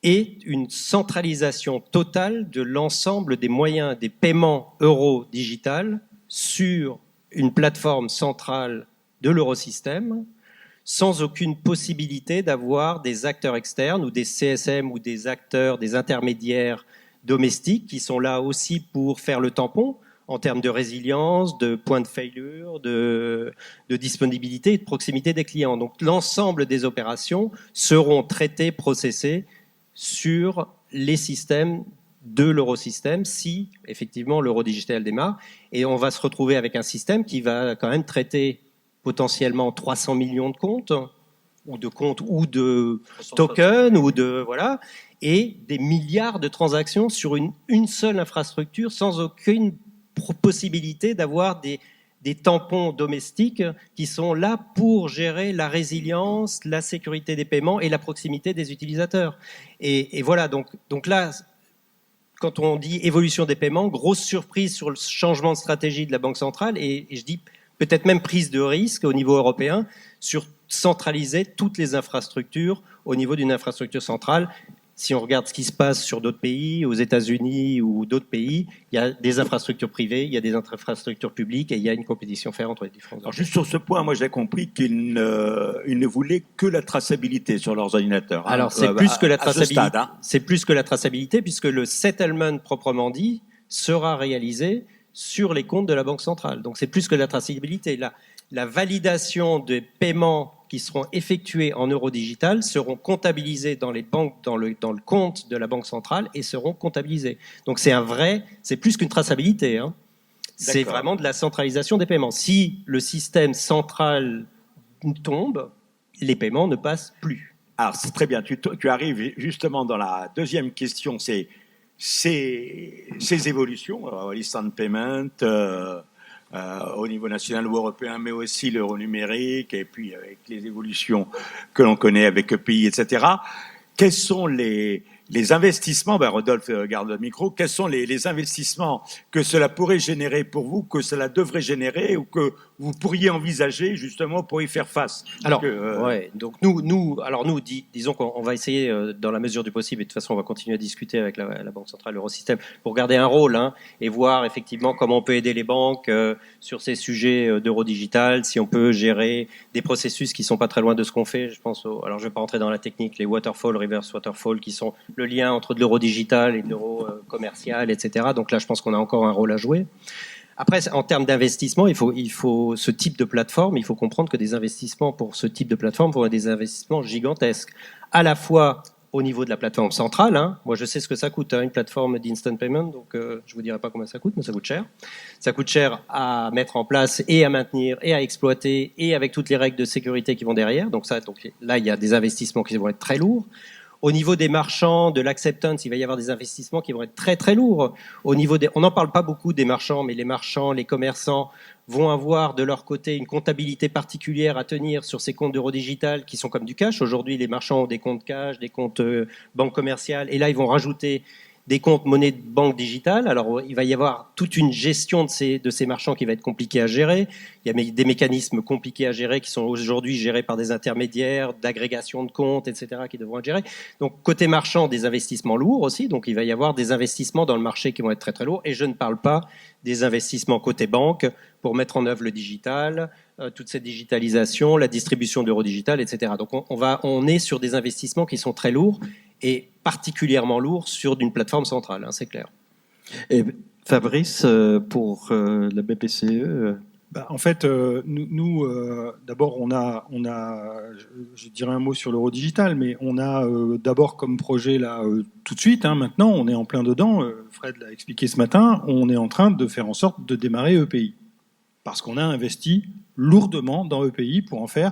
S7: et une centralisation totale de l'ensemble des moyens des paiements euro digital sur une plateforme centrale de l'eurosystème, sans aucune possibilité d'avoir des acteurs externes ou des CSM ou des acteurs, des intermédiaires domestiques qui sont là aussi pour faire le tampon en termes de résilience, de points de failure, de disponibilité et de proximité des clients. Donc l'ensemble des opérations seront traitées, processées sur les systèmes de l'eurosystème si effectivement l'euro digital démarre. Et on va se retrouver avec un système qui va quand même traiter potentiellement 300 millions de comptes ou de tokens et des milliards de transactions sur une seule infrastructure sans aucune possibilité d'avoir des tampons domestiques qui sont là pour gérer la résilience, la sécurité des paiements et la proximité des utilisateurs. Et voilà, donc là, quand on dit évolution des paiements, grosse surprise sur le changement de stratégie de la Banque centrale et je dis peut-être même prise de risque au niveau européen sur centraliser toutes les infrastructures au niveau d'une infrastructure centrale. Si on regarde ce qui se passe sur d'autres pays, aux États-Unis ou d'autres pays, il y a des infrastructures privées, il y a des infrastructures publiques et il y a une compétition faire entre les différents.
S2: Alors juste sur ce point, moi j'ai compris qu'ils ne voulaient que la traçabilité sur leurs ordinateurs.
S7: Alors c'est plus que la traçabilité.
S2: Stade,
S7: c'est plus que la traçabilité puisque le settlement proprement dit sera réalisé sur les comptes de la Banque centrale. Donc c'est plus que la traçabilité. La validation des paiements qui seront effectués en euro digital seront comptabilisés dans les banques, dans le compte de la Banque centrale et seront comptabilisés. Donc c'est plus qu'une traçabilité. C'est vraiment de la centralisation des paiements. Si le système central tombe, les paiements ne passent plus.
S2: Alors c'est très bien. Tu arrives justement dans la deuxième question. C'est ces évolutions, l'instant payment. Au niveau national ou européen, mais aussi l'euro numérique, et puis avec les évolutions que l'on connaît avec EPI, etc. Quels sont les investissements, Rodolphe garde le micro, quels sont les investissements que cela pourrait générer pour vous, que cela devrait générer, ou que vous pourriez envisager justement pour y faire face?
S7: Alors, donc nous, disons qu'on va essayer, dans la mesure du possible, et de toute façon on va continuer à discuter avec la Banque centrale, l'Eurosystème, pour garder un rôle et voir effectivement comment on peut aider les banques sur ces sujets d'euro digital, si on peut gérer des processus qui sont pas très loin de ce qu'on fait. Je pense alors je vais pas rentrer dans la technique, les waterfall, reverse waterfall, qui sont le lien entre de l'euro digital et de l'euro commercial, etc. Donc là, je pense qu'on a encore un rôle à jouer. Après, en termes d'investissement, il faut ce type de plateforme, il faut comprendre que des investissements pour ce type de plateforme vont être des investissements gigantesques, à la fois au niveau de la plateforme centrale. Moi, je sais ce que ça coûte, une plateforme d'instant payment, donc je vous dirai pas combien ça coûte, mais ça coûte cher. Ça coûte cher à mettre en place et à maintenir et à exploiter et avec toutes les règles de sécurité qui vont derrière. Donc là, il y a des investissements qui vont être très lourds. Au niveau des marchands, de l'acceptance, il va y avoir des investissements qui vont être très très lourds. Au niveau on n'en parle pas beaucoup des marchands, mais les marchands, les commerçants vont avoir de leur côté une comptabilité particulière à tenir sur ces comptes d'Eurodigital qui sont comme du cash. Aujourd'hui, les marchands ont des comptes cash, des comptes banque commerciale, et là, ils vont rajouter des comptes monnaie de banque digitale. Alors, il va y avoir toute une gestion de ces marchands qui va être compliquée à gérer. Il y a des mécanismes compliqués à gérer qui sont aujourd'hui gérés par des intermédiaires, d'agrégation de comptes, etc., qui devront être gérés. Donc, côté marchand, des investissements lourds aussi. Donc, il va y avoir des investissements dans le marché qui vont être très, très lourds. Et je ne parle pas des investissements côté banque pour mettre en œuvre le digital, toute cette digitalisation, la distribution d'Eurodigital, etc. Donc, on est sur des investissements qui sont très lourds et particulièrement lourd sur d'une plateforme centrale, hein, c'est clair.
S1: Et Fabrice, pour la BPCE
S6: En fait, nous d'abord, on a, je dirais un mot sur l'Eurodigital, mais on a d'abord comme projet là, tout de suite, hein, maintenant, on est en plein dedans, Fred l'a expliqué ce matin, on est en train de faire en sorte de démarrer EPI. Parce qu'on a investi lourdement dans EPI pour en faire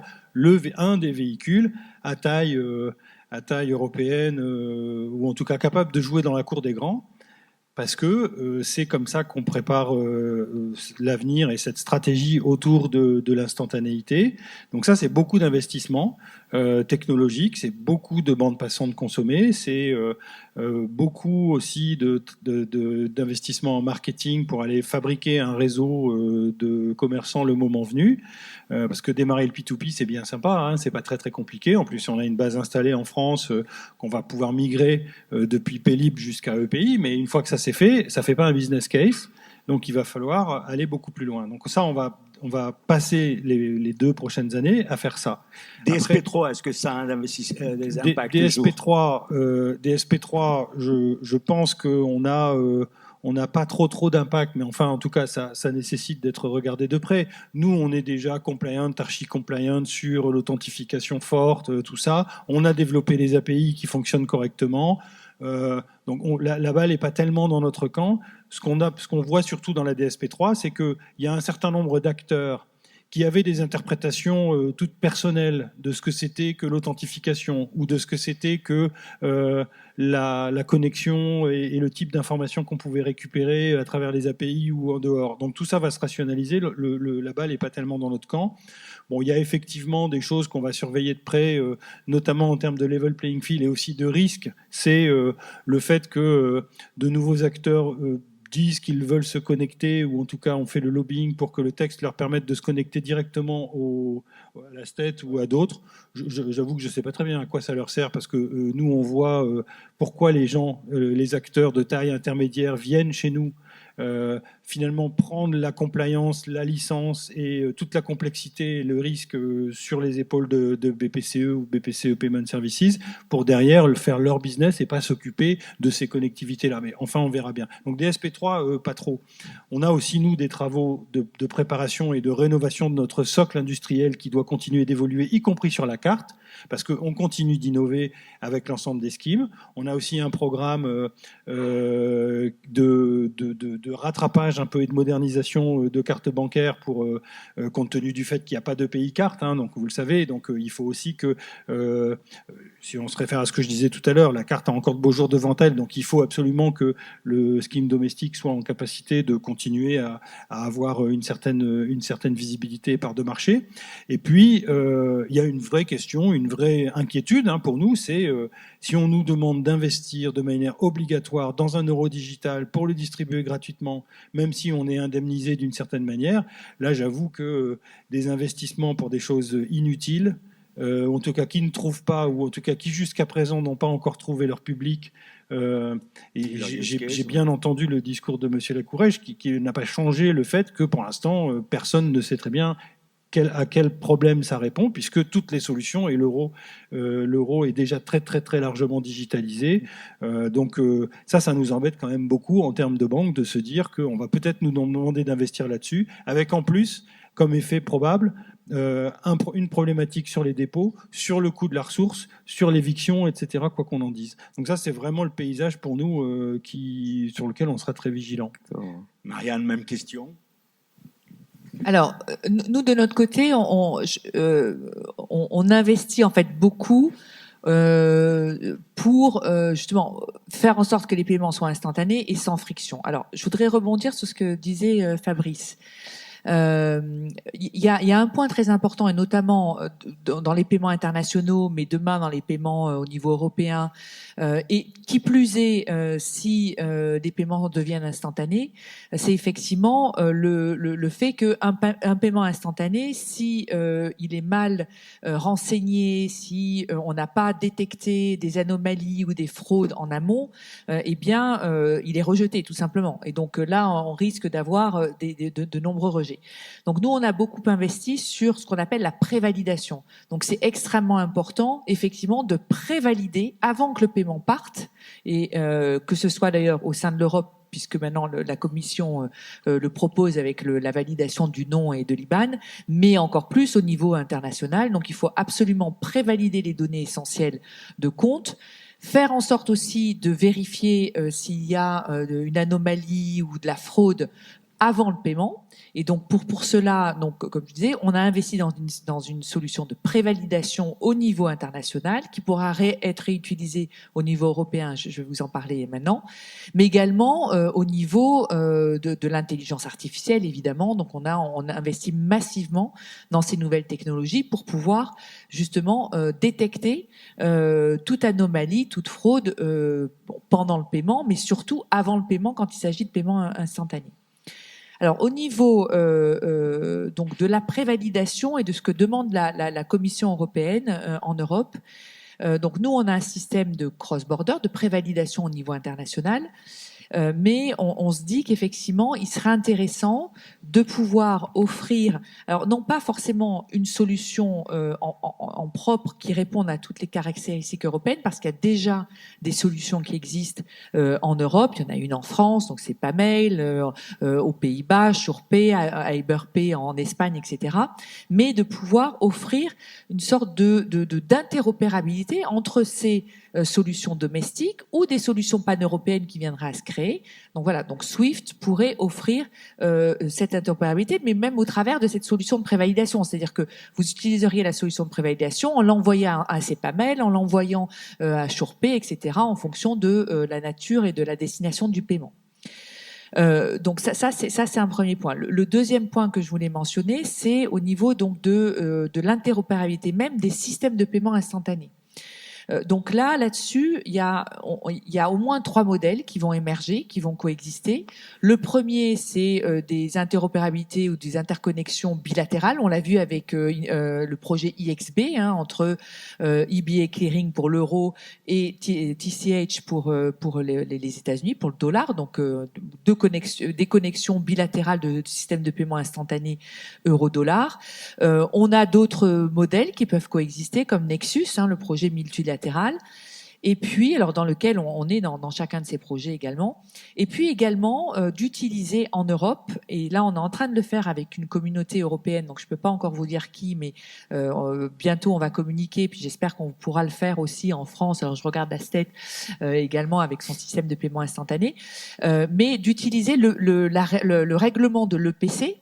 S6: un des véhicules à taille européenne, ou en tout cas capable de jouer dans la cour des grands, parce que c'est comme ça qu'on prépare l'avenir et cette stratégie autour de l'instantanéité. Donc ça, c'est beaucoup d'investissements technologiques, c'est beaucoup de bandes passantes consommées, c'est beaucoup aussi d'investissements en marketing pour aller fabriquer un réseau de commerçants le moment venu. Parce que démarrer le P2P, c'est bien sympa, hein, c'est pas très très compliqué. En plus, on a une base installée en France qu'on va pouvoir migrer depuis Pélib jusqu'à EPI, mais une fois que ça s'est fait, ça fait pas un business case. Donc, il va falloir aller beaucoup plus loin. Donc ça, on va passer les 2 prochaines années à faire ça.
S2: DSP3, est-ce que ça a des impacts
S6: DSP3, je pense qu'on a... on n'a pas trop d'impact, mais enfin, en tout cas, ça nécessite d'être regardé de près. Nous, on est déjà compliant, archi-compliant sur l'authentification forte, tout ça. On a développé les API qui fonctionnent correctement. Donc la balle n'est pas tellement dans notre camp. Ce qu'on voit surtout dans la DSP3, c'est qu'il y a un certain nombre d'acteurs qui avaient des interprétations toutes personnelles de ce que c'était que l'authentification ou de ce que c'était que la connexion et le type d'information qu'on pouvait récupérer à travers les API ou en dehors. Donc tout ça va se rationaliser, la balle n'est pas tellement dans notre camp. Bon, il y a effectivement des choses qu'on va surveiller de près, notamment en termes de level playing field et aussi de risque. C'est le fait que de nouveaux acteurs disent qu'ils veulent se connecter, ou en tout cas on fait le lobbying pour que le texte leur permette de se connecter directement à la STET ou à d'autres. J'avoue que je ne sais pas très bien à quoi ça leur sert, parce que nous on voit pourquoi les gens, les acteurs de taille intermédiaire viennent chez nous finalement prendre la compliance, la licence et toute la complexité et le risque sur les épaules de BPCE ou BPCE Payment Services pour derrière faire leur business et pas s'occuper de ces connectivités-là. Mais enfin, on verra bien. Donc DSP3, pas trop. On a aussi, nous, des travaux de préparation et de rénovation de notre socle industriel qui doit continuer d'évoluer, y compris sur la carte, parce qu'on continue d'innover avec l'ensemble des schemes. On a aussi un programme de rattrapage un peu et de modernisation de cartes bancaires compte tenu du fait qu'il n'y a pas de pays carte, hein, donc vous le savez. Donc il faut aussi que, si on se réfère à ce que je disais tout à l'heure, la carte a encore de beaux jours devant elle, donc il faut absolument que le scheme domestique soit en capacité de continuer à avoir une certaine visibilité et part de marché. Et puis il y a une vraie question, une vraie inquiétude pour nous, c'est si on nous demande d'investir de manière obligatoire dans un Eurodigital pour le distribuer gratuitement, même si on est indemnisé d'une certaine manière, là j'avoue que des investissements pour des choses inutiles, en tout cas qui ne trouvent pas, ou en tout cas qui jusqu'à présent n'ont pas encore trouvé leur public, et j'ai bien entendu le discours de M. Lacourèche qui n'a pas changé le fait que pour l'instant personne ne sait très bien à quel problème ça répond, puisque toutes les solutions, et l'euro est déjà très très très largement digitalisé. Donc ça nous embête quand même beaucoup en termes de banque, de se dire qu'on va peut-être nous demander d'investir là-dessus, avec en plus, comme effet probable, une problématique sur les dépôts, sur le coût de la ressource, sur l'éviction, etc., quoi qu'on en dise. Donc ça, c'est vraiment le paysage pour nous sur lequel on sera très vigilant.
S2: Marianne, même question.
S5: Alors, nous, de notre côté, on investit en fait beaucoup pour justement faire en sorte que les paiements soient instantanés et sans friction. Alors, je voudrais rebondir sur ce que disait Fabrice. Il y a un point très important, et notamment dans les paiements internationaux, mais demain dans les paiements au niveau européen, et qui plus est, si les paiements deviennent instantanés, c'est effectivement le fait qu'un paiement instantané, si il est mal renseigné, si on n'a pas détecté des anomalies ou des fraudes en amont, eh bien, il est rejeté tout simplement. Et donc là, on risque d'avoir de nombreux rejets. Donc nous, on a beaucoup investi sur ce qu'on appelle la prévalidation. Donc c'est extrêmement important, effectivement, de prévalider avant que le paiement parte, et que ce soit d'ailleurs au sein de l'Europe, puisque maintenant la Commission le propose avec la validation du nom et de l'IBAN, mais encore plus au niveau international. Donc il faut absolument prévalider les données essentielles de compte, faire en sorte aussi de vérifier s'il y a une anomalie ou de la fraude avant le paiement. Et donc pour cela, donc comme je disais, on a investi dans une solution de prévalidation au niveau international qui pourra être réutilisée au niveau européen. Je vais vous en parler maintenant, mais également au niveau de l'intelligence artificielle, évidemment. Donc on a investi massivement dans ces nouvelles technologies pour pouvoir justement détecter toute anomalie, toute fraude pendant le paiement, mais surtout avant le paiement quand il s'agit de paiement instantané. Alors au niveau donc de la prévalidation et de ce que demande la Commission européenne en Europe, donc nous on a un système de cross-border, de prévalidation au niveau international. Mais on se dit qu'effectivement, il serait intéressant de pouvoir offrir, alors non pas forcément une solution en propre qui réponde à toutes les caractéristiques européennes, parce qu'il y a déjà des solutions qui existent en Europe. Il y en a une en France, donc c'est Pamail, aux Pays-Bas, SurePay, Iberpay en Espagne, etc. Mais de pouvoir offrir une sorte d'interopérabilité entre ces solutions domestiques ou des solutions pan-européennes qui viendraient à se créer. Donc voilà, donc Swift pourrait offrir cette interopérabilité, mais même au travers de cette solution de prévalidation. C'est-à-dire que vous utiliseriez la solution de prévalidation en l'envoyant à CEPAMEL, en l'envoyant à SurePay, etc., en fonction de la nature et de la destination du paiement. Donc ça c'est un premier point. Le deuxième point que je voulais mentionner, c'est au niveau donc de l'interopérabilité même des systèmes de paiement instantané. Donc là-dessus, il y a au moins 3 modèles qui vont émerger, qui vont coexister. Le premier, c'est des interopérabilités ou des interconnexions bilatérales. On l'a vu avec le projet IXB, entre EBA Clearing pour l'euro et TCH pour les États-Unis, pour le dollar. Donc des connexions bilatérales de systèmes de paiement instantané euro-dollar. On a d'autres modèles qui peuvent coexister, comme Nexus, le projet multilatéral. Et puis, alors dans lequel on est dans chacun de ces projets également. Et puis également d'utiliser en Europe, et là on est en train de le faire avec une communauté européenne, donc je peux pas encore vous dire qui, mais bientôt on va communiquer, puis j'espère qu'on pourra le faire aussi en France. Alors je regarde Astet également avec son système de paiement instantané, mais d'utiliser le règlement de l'EPC,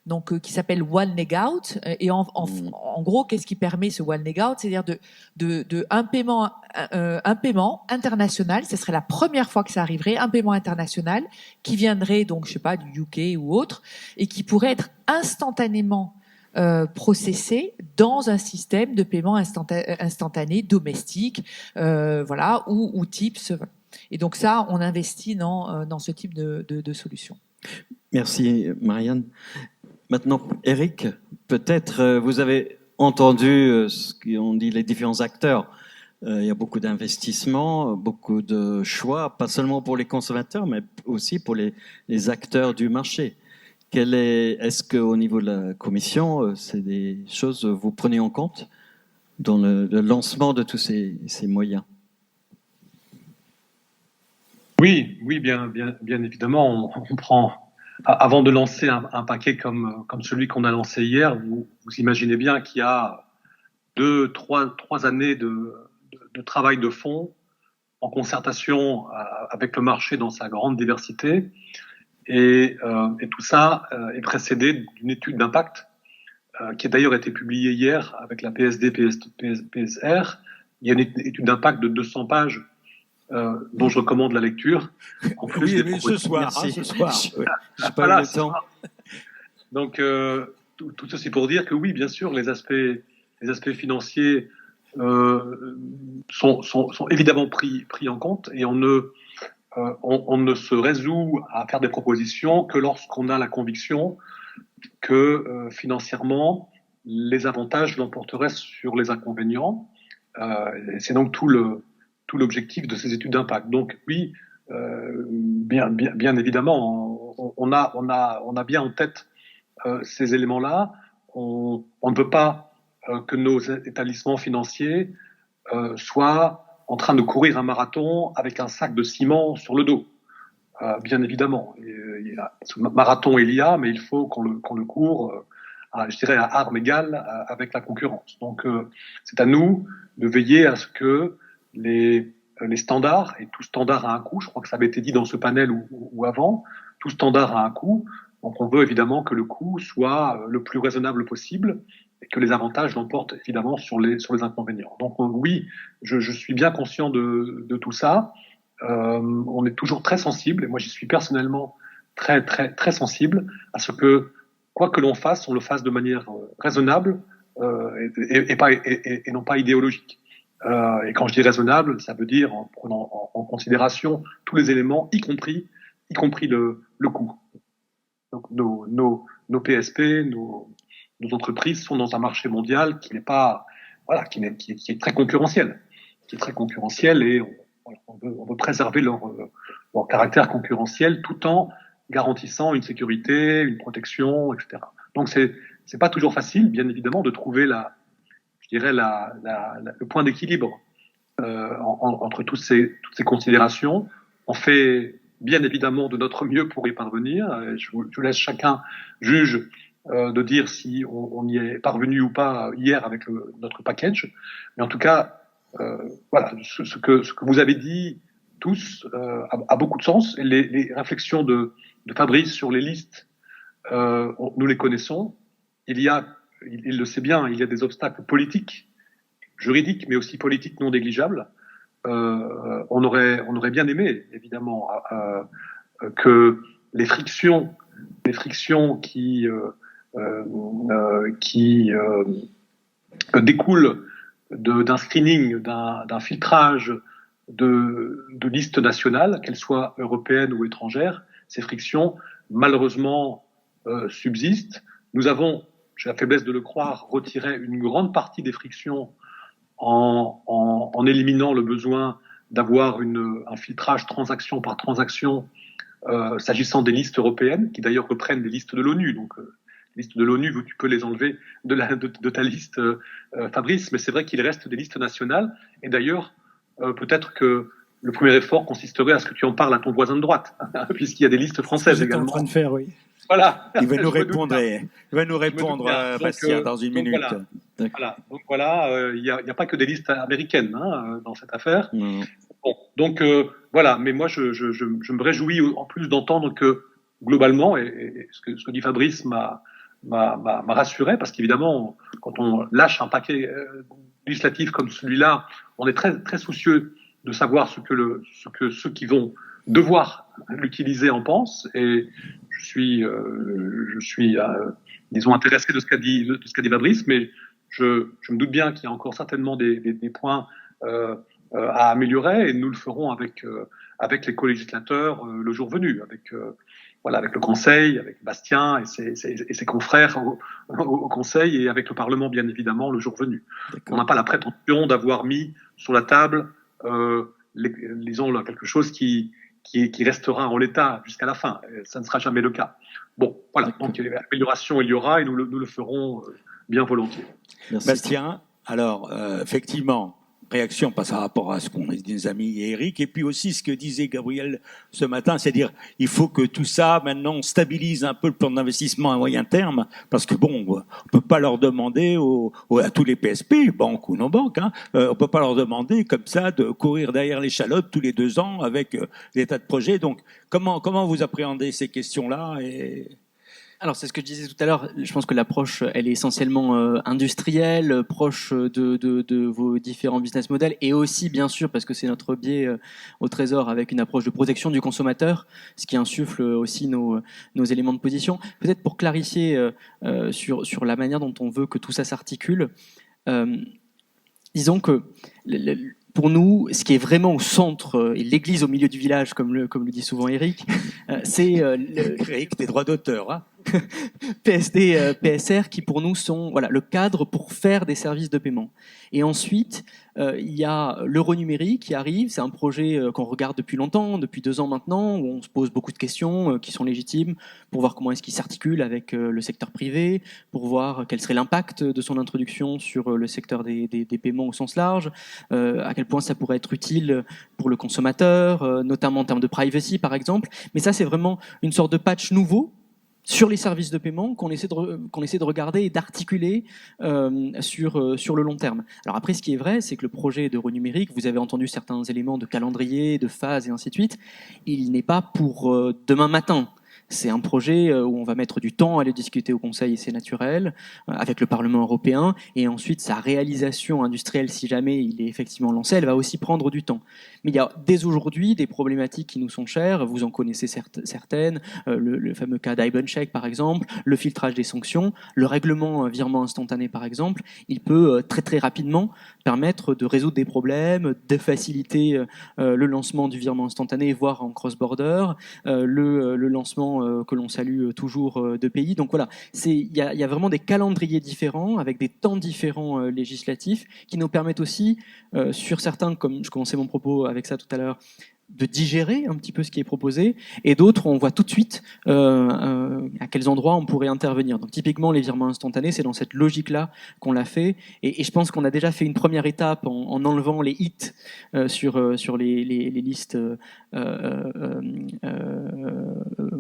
S5: donc qui s'appelle One Leg Out, et en gros, qu'est-ce qui permet ce One Leg Out? C'est-à-dire un paiement international, ce serait la première fois que ça arriverait, un paiement international qui viendrait donc, je sais pas, du UK ou autre, et qui pourrait être instantanément processé dans un système de paiement instantané domestique, voilà, ou TIPS. Et donc ça, on investit dans ce type de solution.
S1: Merci Marianne. Maintenant, Eric, peut-être vous avez entendu ce qu'ont dit les différents acteurs. Il y a beaucoup d'investissements, beaucoup de choix, pas seulement pour les consommateurs, mais aussi pour les acteurs du marché. Est-ce qu'au niveau de la Commission, c'est des choses que vous prenez en compte dans le lancement de tous ces moyens?
S3: Oui, bien évidemment, on prend. Avant de lancer un paquet comme celui qu'on a lancé hier, vous imaginez bien qu'il y a 3 années de travail de fond en concertation avec le marché dans sa grande diversité, et tout ça est précédé d'une étude d'impact qui a d'ailleurs été publiée hier avec la PSD PSR, Il y a une étude d'impact de 200 pages dont je recommande la lecture. En plus
S2: Oui,
S3: des
S2: mais ce soir,
S1: Merci.
S2: ce soir. Oui.
S1: J'ai pas
S3: Voilà,
S1: eu le temps.
S3: Donc, tout ceci pour dire que oui, bien sûr, les aspects financiers sont évidemment pris en compte et on ne se résout à faire des propositions que lorsqu'on a la conviction que financièrement, les avantages l'emporteraient sur les inconvénients. Et c'est donc tout l'objectif de ces études d'impact. Donc oui, bien évidemment, on a bien en tête ces éléments-là. On ne peut pas que nos établissements financiers soient en train de courir un marathon avec un sac de ciment sur le dos. Bien évidemment, ce marathon il y a, mais il faut qu'on le court, je dirais à armes égales avec la concurrence. Donc c'est à nous de veiller à ce que les standards, et tout standard a un coût, je crois que ça avait été dit dans ce panel ou avant, tout standard a un coût, donc on veut évidemment que le coût soit le plus raisonnable possible et que les avantages l'emportent évidemment sur les inconvénients. Donc oui, je suis bien conscient de tout ça. On est toujours très sensible, et moi j'y suis personnellement très très très sensible à ce que quoi que l'on fasse, on le fasse de manière raisonnable et non pas idéologique. Et quand je dis raisonnable, ça veut dire en prenant en considération tous les éléments, y compris le coût. Donc nos PSP, nos entreprises sont dans un marché mondial qui n'est pas qui est très concurrentiel, et on veut préserver leur caractère concurrentiel tout en garantissant une sécurité, une protection, etc. Donc c'est pas toujours facile, bien évidemment, de trouver le point d'équilibre entre toutes ces considérations. On fait bien évidemment de notre mieux pour y parvenir. Je laisse chacun juge de dire si on y est parvenu ou pas hier avec notre package. Mais en tout cas, ce que vous avez dit tous a beaucoup de sens. Et les réflexions de Fabrice sur les listes, nous les connaissons. Il le sait bien, il y a des obstacles politiques, juridiques, mais aussi politiques non négligeables. On aurait bien aimé, évidemment, que les frictions qui découlent d'un screening, d'un filtrage de listes nationales, qu'elles soient européennes ou étrangères, ces frictions, malheureusement, subsistent. Nous avons, j'ai la faiblesse de le croire, retiré une grande partie des frictions en éliminant le besoin d'avoir un filtrage transaction par transaction s'agissant des listes européennes, qui d'ailleurs reprennent des listes de l'ONU. Donc, les listes de l'ONU, tu peux les enlever de ta liste, Fabrice, mais c'est vrai qu'il reste des listes nationales. Et d'ailleurs, peut-être que le premier effort consisterait à ce que tu en parles à ton voisin de droite, puisqu'il y a des listes françaises également.
S6: En train de faire, oui.
S3: Voilà.
S2: Il va nous répondre, Bastien, dans une minute.
S3: Voilà. Donc voilà, il n'y a pas que des listes américaines dans cette affaire. Bon, donc voilà. Mais moi, je me réjouis en plus d'entendre que globalement, et ce que dit Fabrice m'a rassuré, parce qu'évidemment, quand on lâche un paquet législatif comme celui-là, on est très très soucieux de savoir ce que ceux qui vont devoir l'utiliser en pensent, et je suis disons intéressé de ce qu'a dit Fabrice, mais je me doute bien qu'il y a encore certainement des points à améliorer, et nous le ferons avec les co-législateurs le jour venu, avec le Conseil, avec Bastien et ses confrères au Conseil, et avec le Parlement bien évidemment le jour venu. On n'a pas la prétention d'avoir mis sur la table disons quelque chose qui restera en l'état jusqu'à la fin. Ça ne sera jamais le cas. Bon, voilà. Donc, amélioration, il y aura, et nous le ferons bien volontiers.
S2: Merci. Bastien, alors, effectivement, réaction par rapport à ce qu'ont dit nos amis et Eric, et puis aussi ce que disait Gabriel ce matin, c'est-à-dire il faut que tout ça, maintenant, stabilise un peu le plan d'investissement à moyen terme, parce que bon, on peut pas leur demander à tous les PSP, banques ou non-banques, on peut pas leur demander comme ça de courir derrière l'échalote tous les 2 ans avec des tas de projets. Donc, comment vous appréhendez ces questions-là
S4: Alors c'est ce que je disais tout à l'heure, je pense que l'approche elle est essentiellement industrielle, proche de vos différents business models et aussi bien sûr parce que c'est notre biais au Trésor avec une approche de protection du consommateur, ce qui insuffle aussi nos éléments de position. Peut-être pour clarifier sur la manière dont on veut que tout ça s'articule, disons que pour nous, ce qui est vraiment au centre, et l'église au milieu du village, comme le dit souvent Eric, c'est
S2: Eric, des droits d'auteur, hein.
S4: PSD, PSR, qui pour nous sont le cadre pour faire des services de paiement. Et ensuite, il y a l'euro numérique qui arrive. C'est un projet qu'on regarde depuis longtemps, depuis 2 ans maintenant, où on se pose beaucoup de questions qui sont légitimes pour voir comment est-ce qu'il s'articule avec le secteur privé, pour voir quel serait l'impact de son introduction sur le secteur des paiements au sens large, à quel point ça pourrait être utile pour le consommateur, notamment en termes de privacy par exemple. Mais ça, c'est vraiment une sorte de patch nouveau sur les services de paiement qu'on essaie de regarder et d'articuler sur le long terme. Alors après, ce qui est vrai, c'est que le projet d'euro numérique, vous avez entendu certains éléments de calendrier, de phase et ainsi de suite, il n'est pas pour demain matin. C'est un projet où on va mettre du temps à le discuter au Conseil et c'est naturel, avec le Parlement européen, et ensuite sa réalisation industrielle, si jamais il est effectivement lancé, elle va aussi prendre du temps. Mais il y a dès aujourd'hui des problématiques qui nous sont chères, vous en connaissez certaines, le fameux cas d'Ibencheck par exemple, le filtrage des sanctions, le règlement virement instantané par exemple, il peut très très rapidement permettre de résoudre des problèmes, de faciliter le lancement du virement instantané, voire en cross-border, le lancement que l'on salue toujours de pays. Donc voilà, il y a vraiment des calendriers différents, avec des temps différents législatifs, qui nous permettent aussi, sur certains, comme je commençais mon propos avec ça tout à l'heure, de digérer un petit peu ce qui est proposé, et d'autres, on voit tout de suite à quels endroits on pourrait intervenir. Donc typiquement, les virements instantanés, c'est dans cette logique-là qu'on l'a fait, et je pense qu'on a déjà fait une première étape en enlevant les hits sur les listes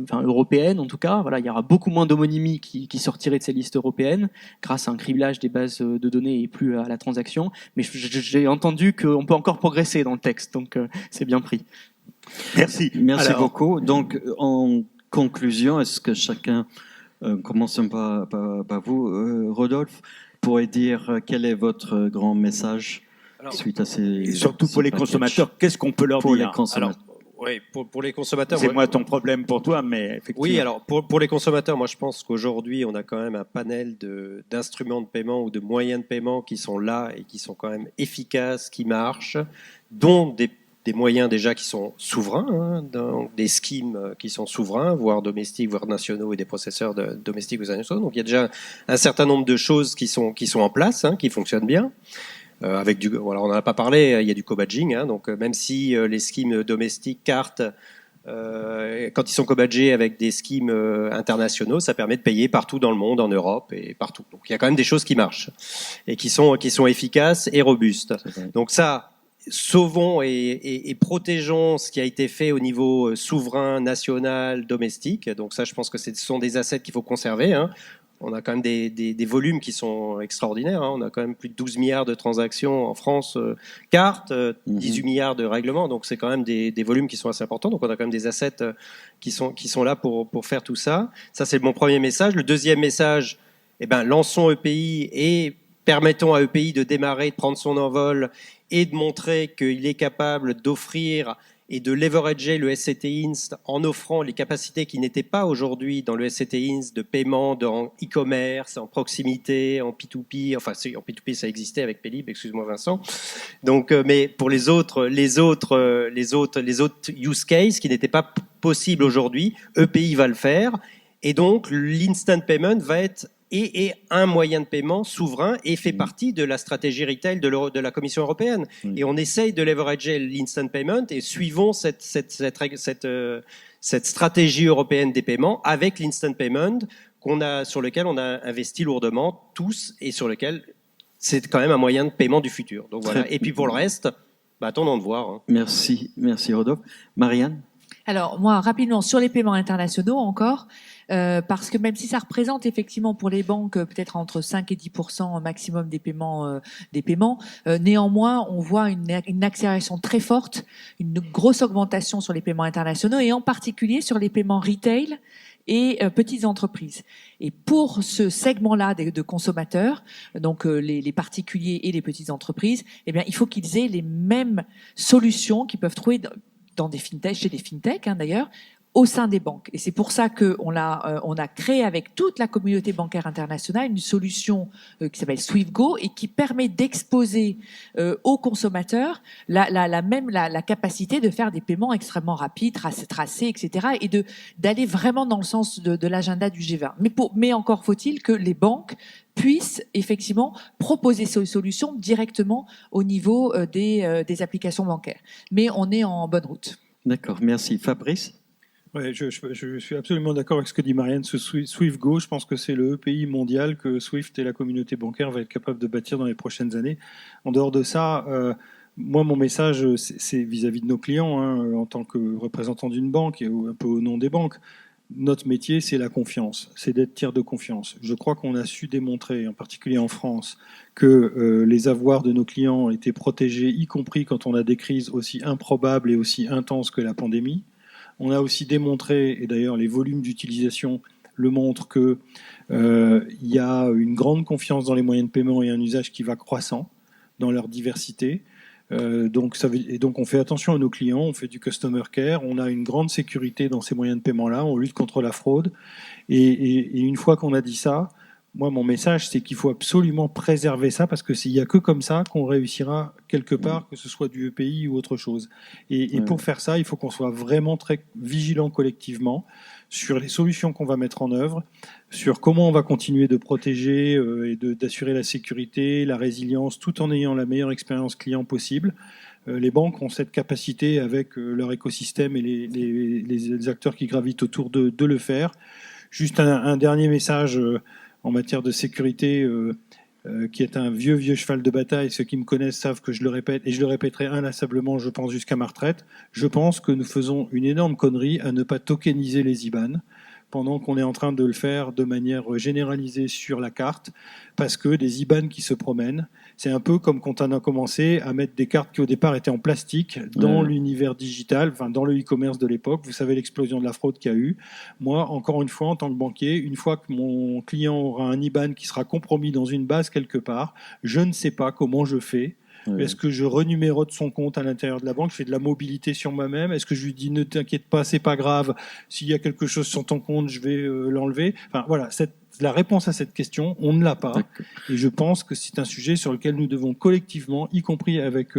S4: européennes, en tout cas. Voilà, il y aura beaucoup moins d'homonymie qui sortiraient de ces listes européennes, grâce à un criblage des bases de données et plus à la transaction, mais j'ai entendu qu'on peut encore progresser dans le texte, donc c'est bien pris.
S2: Merci.
S1: Merci beaucoup. Donc, en conclusion, est-ce que chacun, commençons par vous, Rodolphe, pourrait dire quel est votre grand message suite à ces...
S2: Et surtout pour les consommateurs, qu'est-ce qu'on peut leur
S1: pour
S2: dire?
S1: les consommateurs.
S7: Oui, pour les consommateurs.
S2: C'est moi ton problème pour toi, mais effectivement.
S7: Oui, alors pour les consommateurs, moi je pense qu'aujourd'hui on a quand même un panel d'instruments de paiement ou de moyens de paiement qui sont là et qui sont quand même efficaces, qui marchent, dont des moyens déjà qui sont souverains, donc des schemes qui sont souverains, voire domestiques, voire nationaux, et des processeurs domestiques ou nationaux. Donc il y a déjà un certain nombre de choses qui sont en place, qui fonctionnent bien. Avec on n'en a pas parlé, il y a du co-badging, donc même si les schemes domestiques cartes, quand ils sont co-badgés avec des schemes internationaux, ça permet de payer partout dans le monde, en Europe et partout. Donc il y a quand même des choses qui marchent et qui sont efficaces et robustes. Donc ça, sauvons et protégeons ce qui a été fait au niveau souverain, national, domestique. Donc ça, je pense que ce sont des assets qu'il faut conserver. On a quand même des volumes qui sont extraordinaires. On a quand même plus de 12 milliards de transactions en France, cartes, 18 milliards de règlements. Donc c'est quand même des volumes qui sont assez importants. Donc on a quand même des assets qui sont là pour faire tout ça. Ça, c'est mon premier message. Le deuxième message, lançons EPI et permettons à EPI de démarrer, de prendre son envol et de montrer qu'il est capable d'offrir et de leverager le SCT Inst en offrant les capacités qui n'étaient pas aujourd'hui dans le SCT Inst de paiement, en e-commerce, en proximité, en P2P. Enfin, en P2P, ça existait avec Paylib, excuse-moi Vincent. Donc, mais pour les autres use cases qui n'étaient pas possibles aujourd'hui, EPI va le faire. Et donc, l'instant payment va être et un moyen de paiement souverain et fait partie de la stratégie retail de la Commission européenne. Et on essaye de leverager l'instant payment et suivons cette stratégie européenne des paiements avec l'instant payment sur lequel on a investi lourdement tous et sur lequel c'est quand même un moyen de paiement du futur. Donc voilà. Et puis pour le reste, attendons de voir.
S1: Merci Rodolphe. Marianne?
S5: Alors moi, rapidement, sur les paiements internationaux encore, parce que même si ça représente effectivement pour les banques peut-être entre 5 et 10% maximum des paiements, néanmoins, on voit une accélération très forte, une grosse augmentation sur les paiements internationaux et en particulier sur les paiements retail et petites entreprises. Et pour ce segment-là de consommateurs, donc les particuliers et les petites entreprises, eh bien, il faut qu'ils aient les mêmes solutions qu'ils peuvent trouver dans des fintechs, chez des fintechs d'ailleurs, au sein des banques. Et c'est pour ça qu'on a créé avec toute la communauté bancaire internationale une solution qui s'appelle SwiftGo et qui permet d'exposer aux consommateurs la capacité de faire des paiements extrêmement rapides, tracés, etc. et d'aller vraiment dans le sens de l'agenda du G20. Mais encore faut-il que les banques puissent effectivement proposer ces solutions directement au niveau des applications bancaires. Mais on est en bonne route.
S1: D'accord, merci. Fabrice ?
S6: Ouais, je suis absolument d'accord avec ce que dit Marianne sur SwiftGo. Je pense que c'est le EPI mondial que Swift et la communauté bancaire va être capable de bâtir dans les prochaines années. En dehors de ça, moi, mon message, c'est vis-à-vis de nos clients, en tant que représentant d'une banque et un peu au nom des banques. Notre métier, c'est la confiance, c'est d'être tiers de confiance. Je crois qu'on a su démontrer, en particulier en France, que les avoirs de nos clients étaient protégés, y compris quand on a des crises aussi improbables et aussi intenses que la pandémie. On a aussi démontré, et d'ailleurs les volumes d'utilisation le montrent, qu'il y a une grande confiance dans les moyens de paiement et un usage qui va croissant dans leur diversité. Donc on fait attention à nos clients, on fait du customer care, on a une grande sécurité dans ces moyens de paiement-là, on lutte contre la fraude. Et une fois qu'on a dit ça, moi, mon message, c'est qu'il faut absolument préserver ça parce que s'il n'y a que comme ça qu'on réussira quelque part, que ce soit du EPI ou autre chose. Et pour faire ça, il faut qu'on soit vraiment très vigilant collectivement sur les solutions qu'on va mettre en œuvre, sur comment on va continuer de protéger et d'assurer la sécurité, la résilience, tout en ayant la meilleure expérience client possible. Les banques ont cette capacité avec leur écosystème et les acteurs qui gravitent autour de le faire. Juste un dernier message en matière de sécurité, qui est un vieux cheval de bataille. Ceux qui me connaissent savent que je le répète, et je le répéterai inlassablement, je pense, jusqu'à ma retraite. Je pense que nous faisons une énorme connerie à ne pas tokeniser les IBAN, pendant qu'on est en train de le faire de manière généralisée sur la carte, parce que des IBAN qui se promènent, c'est un peu comme quand on a commencé à mettre des cartes qui au départ étaient en plastique dans l'univers digital, enfin dans le e-commerce de l'époque. Vous savez l'explosion de la fraude qu'il y a eu. Moi, encore une fois, en tant que banquier, une fois que mon client aura un IBAN qui sera compromis dans une base quelque part, je ne sais pas comment je fais. Est-ce que je renumérote son compte à l'intérieur de la banque? Je fais de la mobilité sur moi-même. Est-ce que je lui dis ne t'inquiète pas, c'est pas grave. S'il y a quelque chose sur ton compte, je vais l'enlever. Enfin voilà, la réponse à cette question, on ne l'a pas. Et je pense que c'est un sujet sur lequel nous devons collectivement, y compris avec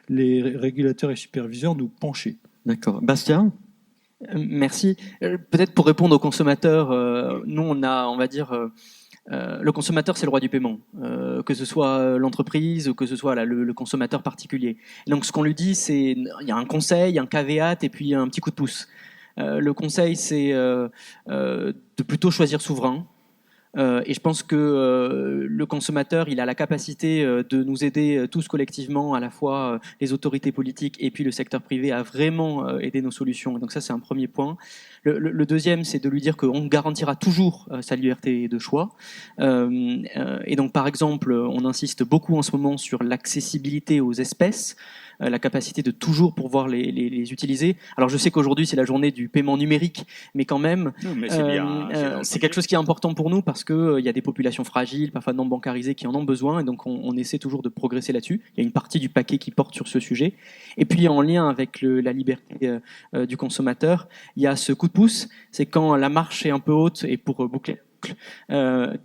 S6: les régulateurs et superviseurs, nous pencher.
S1: D'accord. Bastien ?
S4: Merci. Peut-être pour répondre aux consommateurs, nous on va dire. Le consommateur, c'est le roi du paiement, que ce soit l'entreprise ou que ce soit le consommateur particulier. Et donc, ce qu'on lui dit, c'est il y a un conseil, un caveat et puis un petit coup de pouce. Le conseil, c'est de plutôt choisir souverain. Et je pense que le consommateur, il a la capacité de nous aider tous collectivement, à la fois les autorités politiques et puis le secteur privé, à vraiment aider nos solutions. Donc ça, c'est un premier point. Le deuxième, c'est de lui dire qu'on garantira toujours sa liberté de choix. Et donc, par exemple, on insiste beaucoup en ce moment sur l'accessibilité aux espèces, la capacité de toujours pouvoir les utiliser. Alors, je sais qu'aujourd'hui, c'est la journée du paiement numérique, mais quand même, c'est quelque chose qui est important pour nous parce qu'il y a des populations fragiles, parfois non bancarisées, qui en ont besoin. Et donc, on essaie toujours de progresser là-dessus. Il y a une partie du paquet qui porte sur ce sujet. Et puis, en lien avec la liberté du consommateur, il y a ce coup de pouce. C'est quand la marche est un peu haute et pour boucler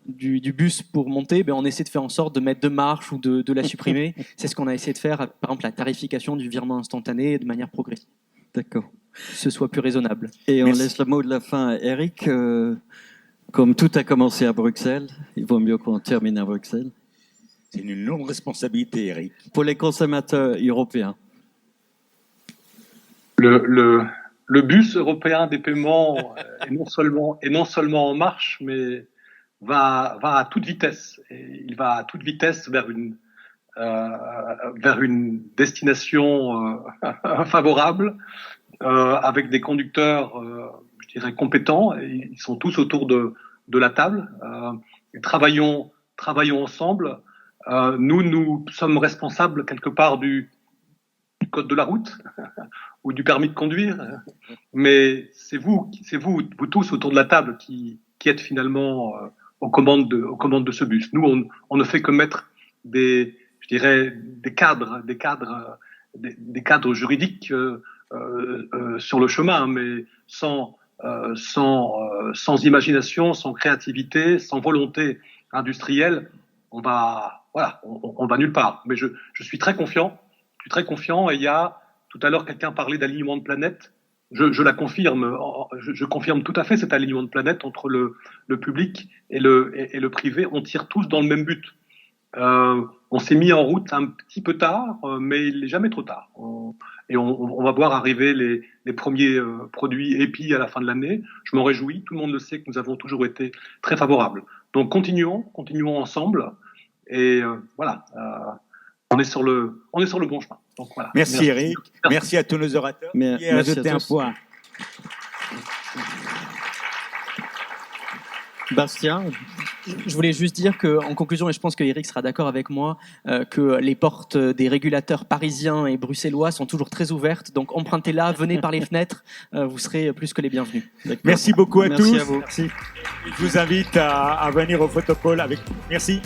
S4: du bus pour monter, on essaie de faire en sorte de mettre 2 marches ou de la supprimer. C'est ce qu'on a essayé de faire, par exemple la tarification du virement instantané de manière progressive.
S1: D'accord.
S4: Que ce soit plus raisonnable.
S1: Et on laisse le mot de la fin à Eric. Comme tout a commencé à Bruxelles, il vaut mieux qu'on termine à Bruxelles.
S2: C'est une longue responsabilité, Eric.
S1: Pour les consommateurs européens.
S3: Le bus européen des paiements est non seulement en marche, mais va à toute vitesse. Et il va à toute vitesse vers une destination favorable, avec des conducteurs, je dirais, compétents. Et ils sont tous autour de la table. Et travaillons ensemble. Nous sommes responsables quelque part du code de la route ou du permis de conduire, mais c'est vous tous autour de la table qui êtes finalement aux commandes de ce bus. Nous, on ne fait que mettre des cadres juridiques sur le chemin, mais sans imagination, sans créativité, sans volonté industrielle, on va nulle part. Mais je suis très confiant. Et il y a, tout à l'heure, quelqu'un parlait d'alignement de planète. Je la confirme. Je confirme tout à fait cet alignement de planète entre le public et le privé. On tire tous dans le même but. On s'est mis en route un petit peu tard, mais il n'est jamais trop tard. On va voir arriver les premiers produits épis à la fin de l'année. Je m'en réjouis. Tout le monde le sait que nous avons toujours été très favorables. Donc continuons ensemble. Et voilà, on est sur le bon chemin. Donc, voilà.
S2: Merci Eric. Merci à tous nos orateurs.
S1: Merci à tous.
S2: Point.
S1: Bastien,
S4: je voulais juste dire qu'en conclusion, et je pense que Eric sera d'accord avec moi, que les portes des régulateurs parisiens et bruxellois sont toujours très ouvertes. Donc empruntez-la, venez par les fenêtres, vous serez plus que les bienvenus.
S2: Merci beaucoup à tous.
S1: Merci à vous.
S2: Je vous invite à venir au photocall avec nous. Merci.